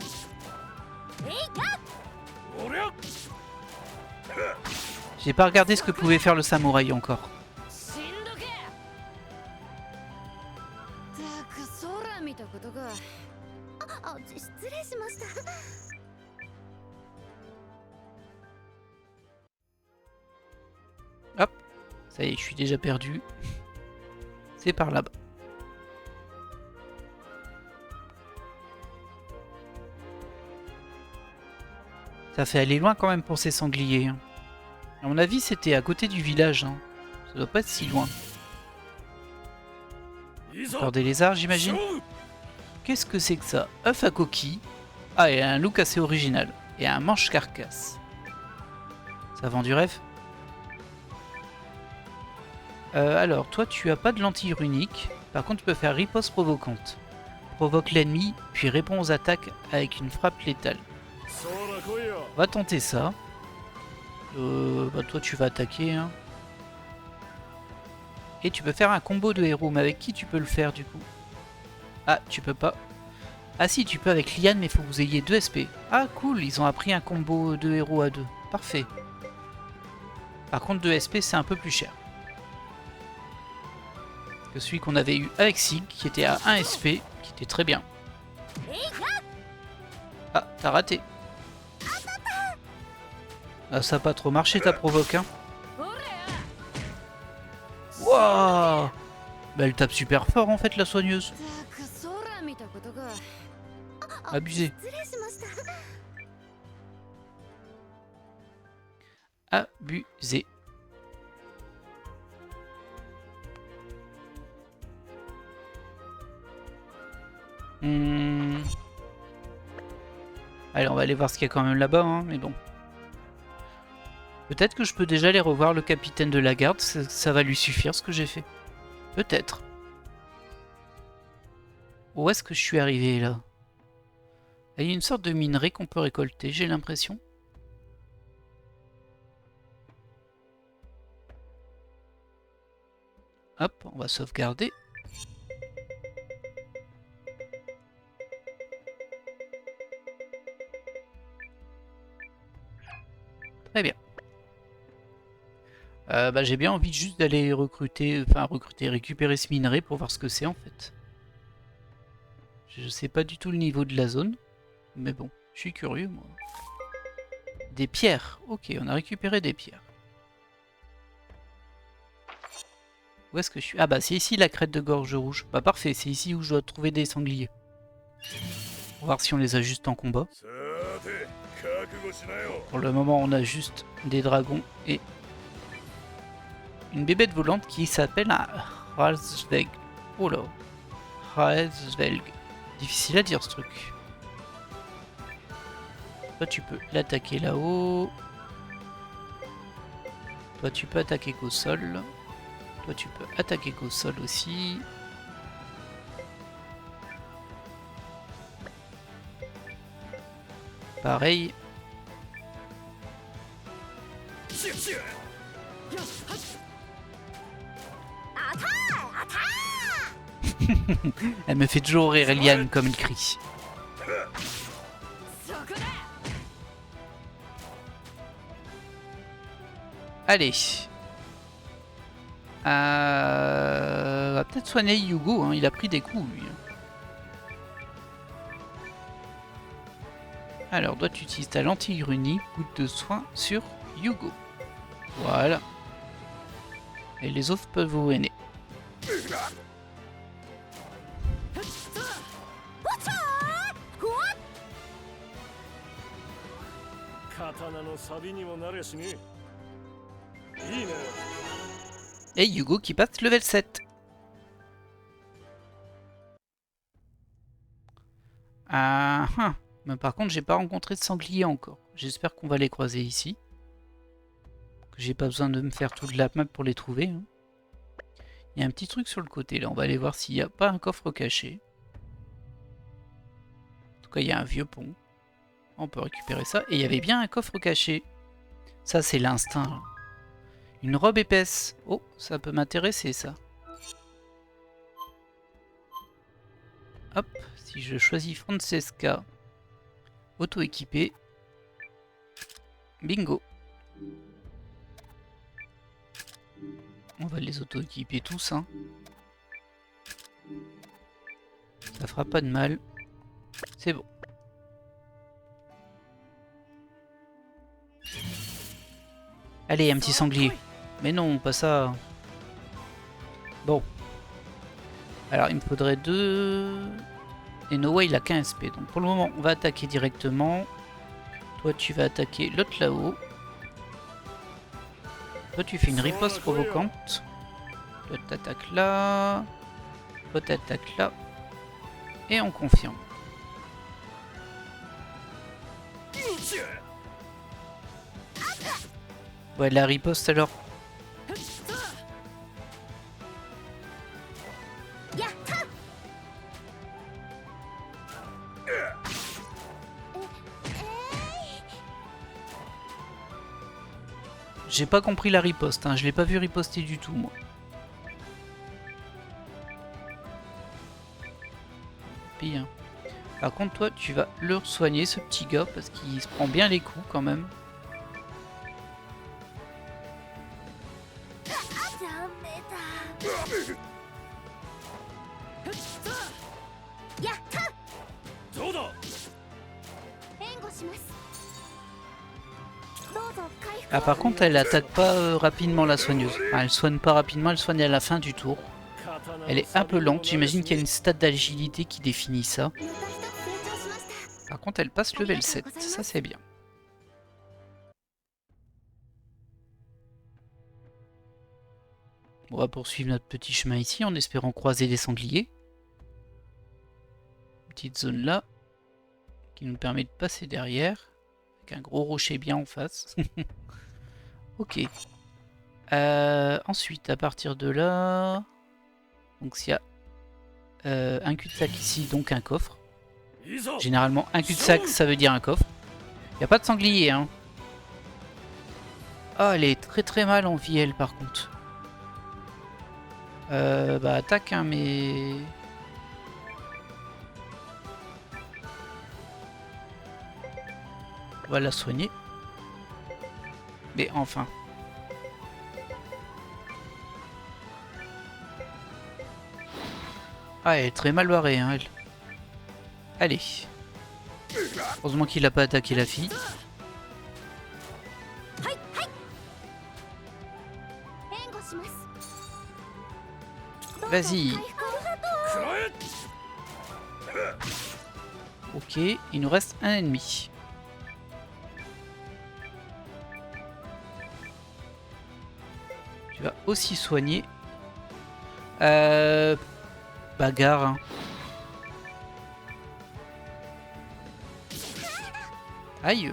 J'ai pas regardé ce que pouvait faire le samouraï encore. あ、失礼しました。 Hop, ça y est, je suis déjà perdu. C'est par là-bas. Ça fait aller loin quand même pour ces sangliers. Hein. À mon avis, c'était à côté du village. Hein. Ça doit pas être si loin. Peur des lézards, j'imagine. Qu'est-ce que c'est que ça? œuf à coquille. Ah, et un look assez original. Et un manche-carcasse. Ça vend du rêve. Alors, toi, tu as pas de lentille runique. Par contre, tu peux faire riposte provocante. Provoque l'ennemi, puis répond aux attaques avec une frappe létale. On va tenter ça. Bah toi, tu vas attaquer. Hein. Et tu peux faire un combo de héros. Mais avec qui tu peux le faire, du coup? Ah, tu peux pas. Ah si, tu peux avec Liane, mais il faut que vous ayez 2 SP. Ah, cool, ils ont appris un combo de héros à 2. Parfait. Par contre, 2 SP, c'est un peu plus cher que celui qu'on avait eu avec Sig, qui était à 1 SP, qui était très bien. Ah, t'as raté. Ah, ça a pas trop marché ta provoque, hein. Wouah! Bah, elle tape super fort en fait, la soigneuse. Abusé. Abusé. Allez, on va aller voir ce qu'il y a quand même là-bas, hein, mais bon. Peut-être que je peux déjà aller revoir le capitaine de la garde, ça va lui suffire ce que j'ai fait. Peut-être. Où est-ce que je suis arrivé là? Il y a une sorte de minerai qu'on peut récolter, j'ai l'impression. Hop, on va sauvegarder. Très bien. Bah, j'ai bien envie juste d'aller récupérer ce minerai pour voir ce que c'est en fait. Je sais pas du tout le niveau de la zone, mais bon, je suis curieux moi. Des pierres, ok, on a récupéré des pierres. Où est-ce que je suis? Ah bah c'est ici la crête de gorge rouge. Bah parfait, c'est ici où je dois trouver des sangliers. On va voir si on les a juste en combat. Pour le moment on a juste des dragons et une bébête volante qui s'appelle un Hralsvelg. Oh là, Hralsvelg. Difficile à dire ce truc. Toi tu peux l'attaquer là-haut. Toi tu peux attaquer qu'au sol. Toi tu peux attaquer qu'au sol aussi. Pareil. Elle me fait toujours rire Liane comme elle crie. Allez. On va peut-être soigner Yugo, hein. Il a pris des coups lui. Alors, toi tu utilises ta lentille runique, goutte de soin sur Yugo. Voilà. Et les autres peuvent vous aider. Et Yugo qui passe level 7. Ah, mais par contre j'ai pas rencontré de sanglier encore. J'espère qu'on va les croiser ici. Que j'ai pas besoin de me faire toute la map pour les trouver. Hein. Il y a un petit truc sur le côté là, on va aller voir s'il n'y a pas un coffre caché. En tout cas il y a un vieux pont. On peut récupérer ça. Et il y avait bien un coffre caché. Ça c'est l'instinct. Une robe épaisse. Oh, ça peut m'intéresser ça. Hop, si je choisis Francesca, auto-équipé. Bingo. On va les auto-équiper tous. Hein. Ça fera pas de mal. C'est bon. Allez, un petit sanglier. Mais non, pas ça. Bon. Alors, il me faudrait 2... Et Noah, il a qu'un SP. Donc, pour le moment, on va attaquer directement. Toi, tu vas attaquer l'autre là-haut. Toi, tu fais une riposte provocante. Toi, t'attaques là. Toi, t'attaques là. Et on confirme. Ouais, la riposte alors. J'ai pas compris la riposte, hein. Je l'ai pas vu riposter du tout, moi. Bien. Par contre, toi, tu vas le soigner, ce petit gars, parce qu'il se prend bien les coups quand même. Ah, par contre, elle attaque pas rapidement la soigneuse. Enfin, elle soigne pas rapidement, elle soigne à la fin du tour. Elle est un peu lente, j'imagine qu'il y a une stat d'agilité qui définit ça. Par contre, elle passe level 7, ça c'est bien. On va poursuivre notre petit chemin ici en espérant croiser les sangliers. Petite zone là, qui nous permet de passer derrière, avec un gros rocher bien en face. Ok. Ensuite, à partir de là... Donc s'il y a un cul-de-sac ici, donc un coffre. Généralement, un cul-de-sac, ça veut dire un coffre. Il n'y a pas de sanglier, hein. Ah, elle est très très mal en vie, elle, par contre. Bah, attaque, hein, mais... On va la soigner. Mais enfin... Ah, elle est très mal barrée, hein, elle. Allez. Heureusement qu'il n'a pas attaqué la fille. Vas-y. Ok, il nous reste un ennemi. Tu vas aussi soigner. Bagarre. Hein. Aïe.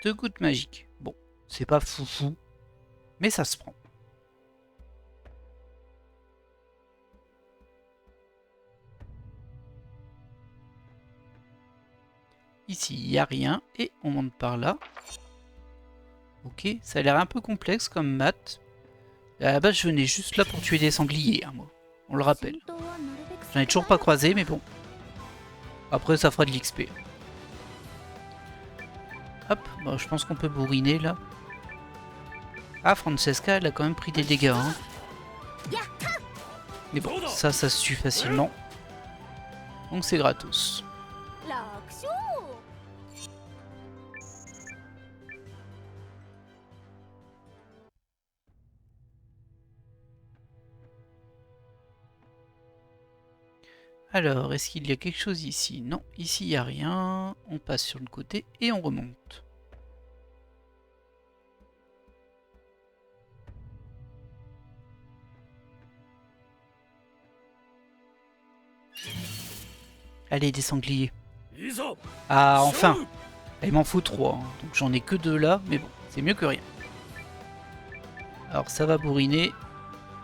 Deux gouttes magiques. Bon, c'est pas foufou, mais ça se prend. Ici, il n'y a rien et on monte par là. Ok, ça a l'air un peu complexe comme maths. À la base, je venais juste là pour tuer des sangliers, hein, moi. On le rappelle. J'en ai toujours pas croisé, mais bon. Après, ça fera de l'XP. Hop, bah, je pense qu'on peut bourriner là. Ah, Francesca, elle a quand même pris des dégâts. Hein. Mais bon, ça se tue facilement. Donc c'est gratos. Alors, est-ce qu'il y a quelque chose ici? Non, ici il n'y a rien. On passe sur le côté et on remonte. Allez, des sangliers. Ah, enfin! Il m'en faut 3, hein. Donc j'en ai que 2 là, mais bon, c'est mieux que rien. Alors ça va bourriner.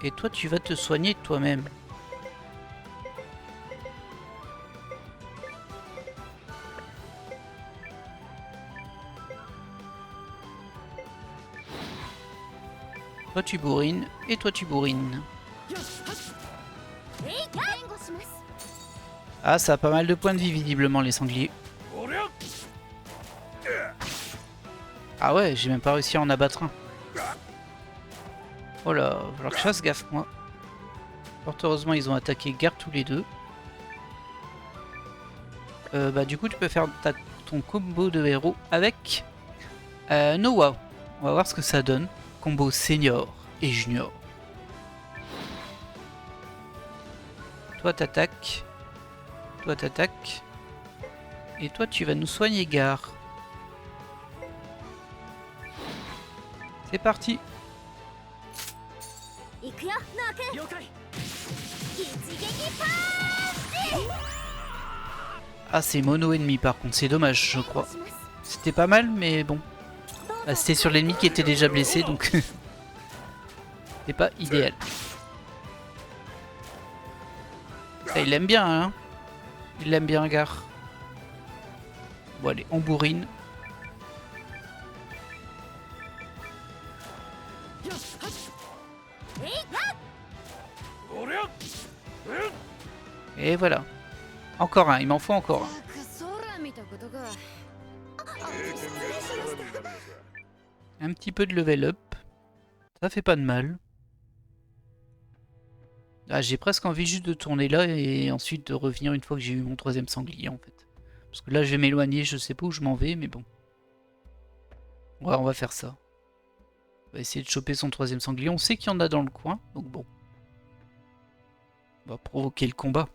Et toi, tu vas te soigner toi-même. Toi tu bourrines, et toi tu bourrines. Ah, ça a pas mal de points de vie visiblement les sangliers. Ah ouais, j'ai même pas réussi à en abattre un. Oh là, va falloir que je fasse gaffe moi. Fort heureusement ils ont attaqué garde tous les deux. Bah du coup tu peux faire ton combo de héros avec Noah. On va voir ce que ça donne. Combo senior et junior. Toi t'attaques. Toi t'attaques. Et toi tu vas nous soigner gare. C'est parti. Ah c'est mono ennemi par contre, c'est dommage je crois. C'était pas mal mais bon. Ah, c'était sur l'ennemi qui était déjà blessé donc c'est pas idéal. Ah, il l'aime bien hein. Il l'aime bien gare. Bon allez, on bourrine. Et voilà. Encore un, il m'en faut encore un. Un petit peu de level up. Ça fait pas de mal. Ah, j'ai presque envie juste de tourner là et ensuite de revenir une fois que j'ai eu mon 3ème sanglier en fait. Parce que là je vais m'éloigner, je sais pas où je m'en vais mais bon. Ouais, on va faire ça. On va essayer de choper son 3ème sanglier. On sait qu'il y en a dans le coin, donc bon. On va provoquer le combat.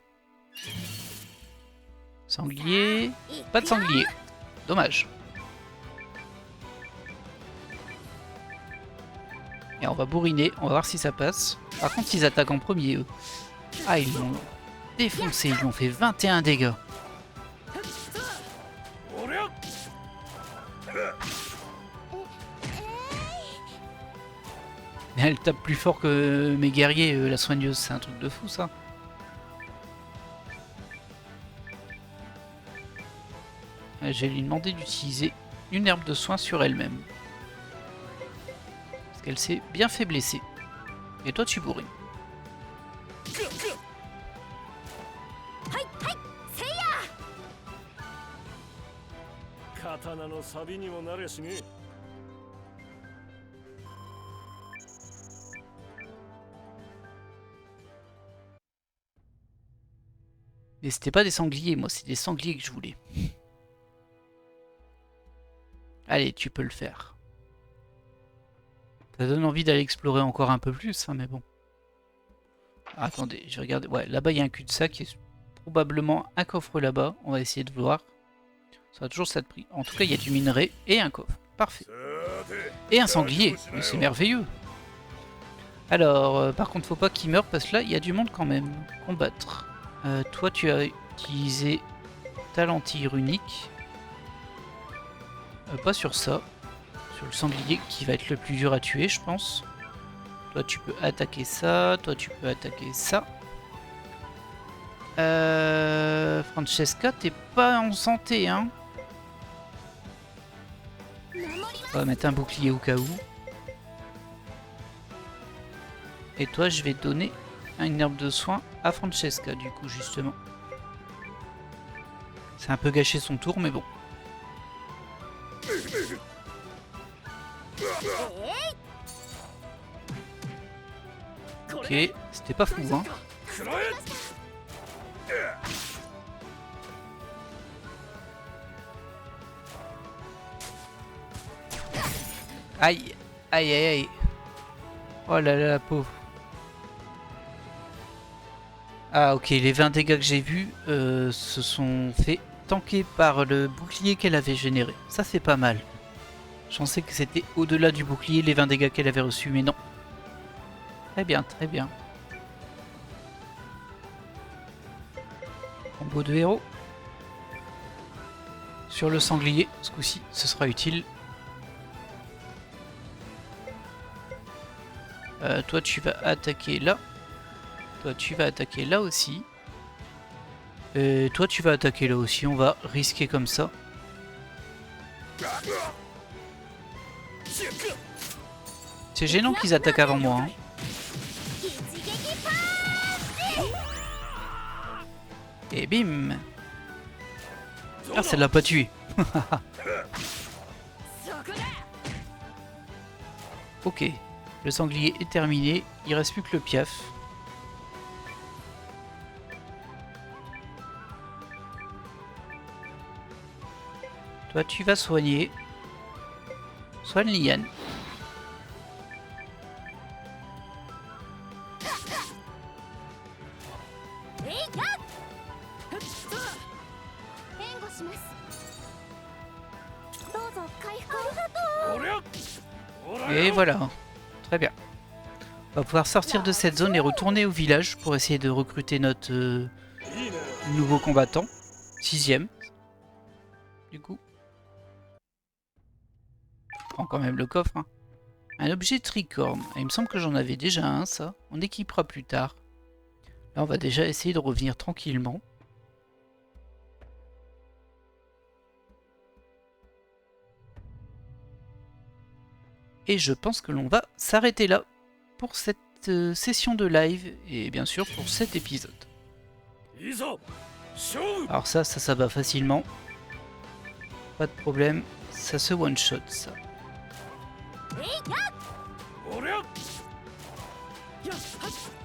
Sanglier. Pas de sanglier. Dommage. Et on va bourriner, on va voir si ça passe. Par contre ils attaquent en premier eux. Ah ils l'ont défoncé, ils lui ont fait 21 dégâts. Mais elle tape plus fort que mes guerriers, la soigneuse, c'est un truc de fou ça. Je vais lui demander d'utiliser une herbe de soin sur elle-même. Parce qu'elle s'est bien fait blesser. Et toi tu bourrines. Mais c'était pas des sangliers, moi c'est des sangliers que je voulais. Allez, tu peux le faire. Ça donne envie d'aller explorer encore un peu plus, hein, mais bon. Attendez, je vais regarder. Ouais, là-bas il y a un cul-de-sac, il y a probablement un coffre là-bas. On va essayer de voir. Ça va toujours ça de prix. En tout cas, il y a du minerai et un coffre. Parfait. Et un sanglier, mais c'est merveilleux. Alors, par contre, faut pas qu'il meure parce que là, il y a du monde quand même. Combattre. Toi, tu as utilisé ta lentille runique. Pas sur ça. Sur le sanglier qui va être le plus dur à tuer, je pense. Toi, tu peux attaquer ça. Toi, tu peux attaquer ça. Francesca, t'es pas en santé, hein. On va mettre un bouclier au cas où. Et toi, je vais donner une herbe de soin à Francesca, du coup, justement. C'est un peu gâché son tour, mais bon. Ok, c'était pas fou, hein. Aïe, aïe, aïe, aïe. Oh là là, la pauvre. Ah ok, les 20 dégâts que j'ai vus se sont fait tanker par le bouclier qu'elle avait généré. Ça c'est pas mal. Je pensais que c'était au-delà du bouclier les 20 dégâts qu'elle avait reçus, mais non. Très bien, très bien. Combo de héros. Sur le sanglier, ce coup-ci, ce sera utile. Toi tu vas attaquer là. Toi tu vas attaquer là aussi. Et toi tu vas attaquer là aussi. On va risquer comme ça. C'est gênant qu'ils attaquent avant moi. Hein. Et bim. Ah, ça l'a pas tué. Ok, le sanglier est terminé, il reste plus que le piaf. Toi tu vas soigner. Soigne Lian. Et voilà, très bien. On va pouvoir sortir de cette zone et retourner au village pour essayer de recruter notre nouveau combattant. 6ème. Du coup. Je prends quand même le coffre. Hein. Un objet tricorne. Il me semble que j'en avais déjà un, ça. On équipera plus tard. Là, on va déjà essayer de revenir tranquillement. Et je pense que l'on va s'arrêter là pour cette session de live et bien sûr pour cet épisode. Alors ça va facilement. Pas de problème, ça se one shot ça.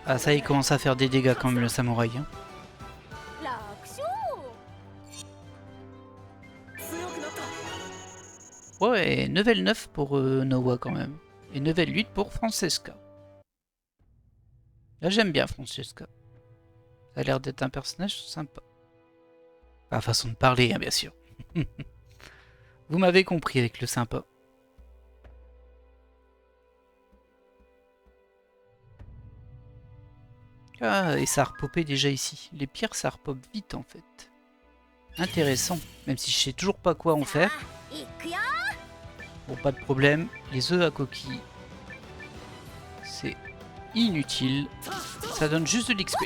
Ah ça il commence à faire des dégâts quand même le samouraï. Hein. Ouais, level 9 pour Noah quand même. Et level 8 pour Francesca. Là j'aime bien Francesca. Ça a l'air d'être un personnage sympa. Enfin, façon de parler, hein, bien sûr. Vous m'avez compris avec le sympa. Ah, et ça a repopé déjà ici. Les pierres ça repop vite en fait. Intéressant. Même si je sais toujours pas quoi en faire. Bon, pas de problème. Les œufs à coquilles. C'est inutile. Ça donne juste de l'XP.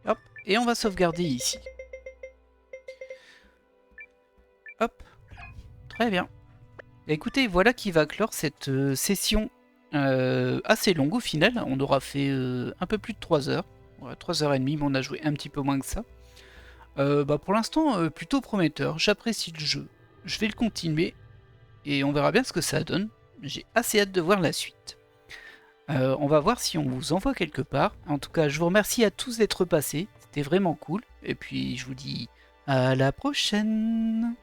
Hop, et on va sauvegarder ici. Hop, très bien. Écoutez, voilà qui va clore cette session assez longue au final. On aura fait un peu plus de 3 heures. Ouais, 3h30, mais on a joué un petit peu moins que ça. Pour l'instant, plutôt prometteur. J'apprécie le jeu. Je vais le continuer. Et on verra bien ce que ça donne. J'ai assez hâte de voir la suite. On va voir si on vous envoie quelque part. En tout cas, je vous remercie à tous d'être passés. C'était vraiment cool. Et puis, je vous dis à la prochaine.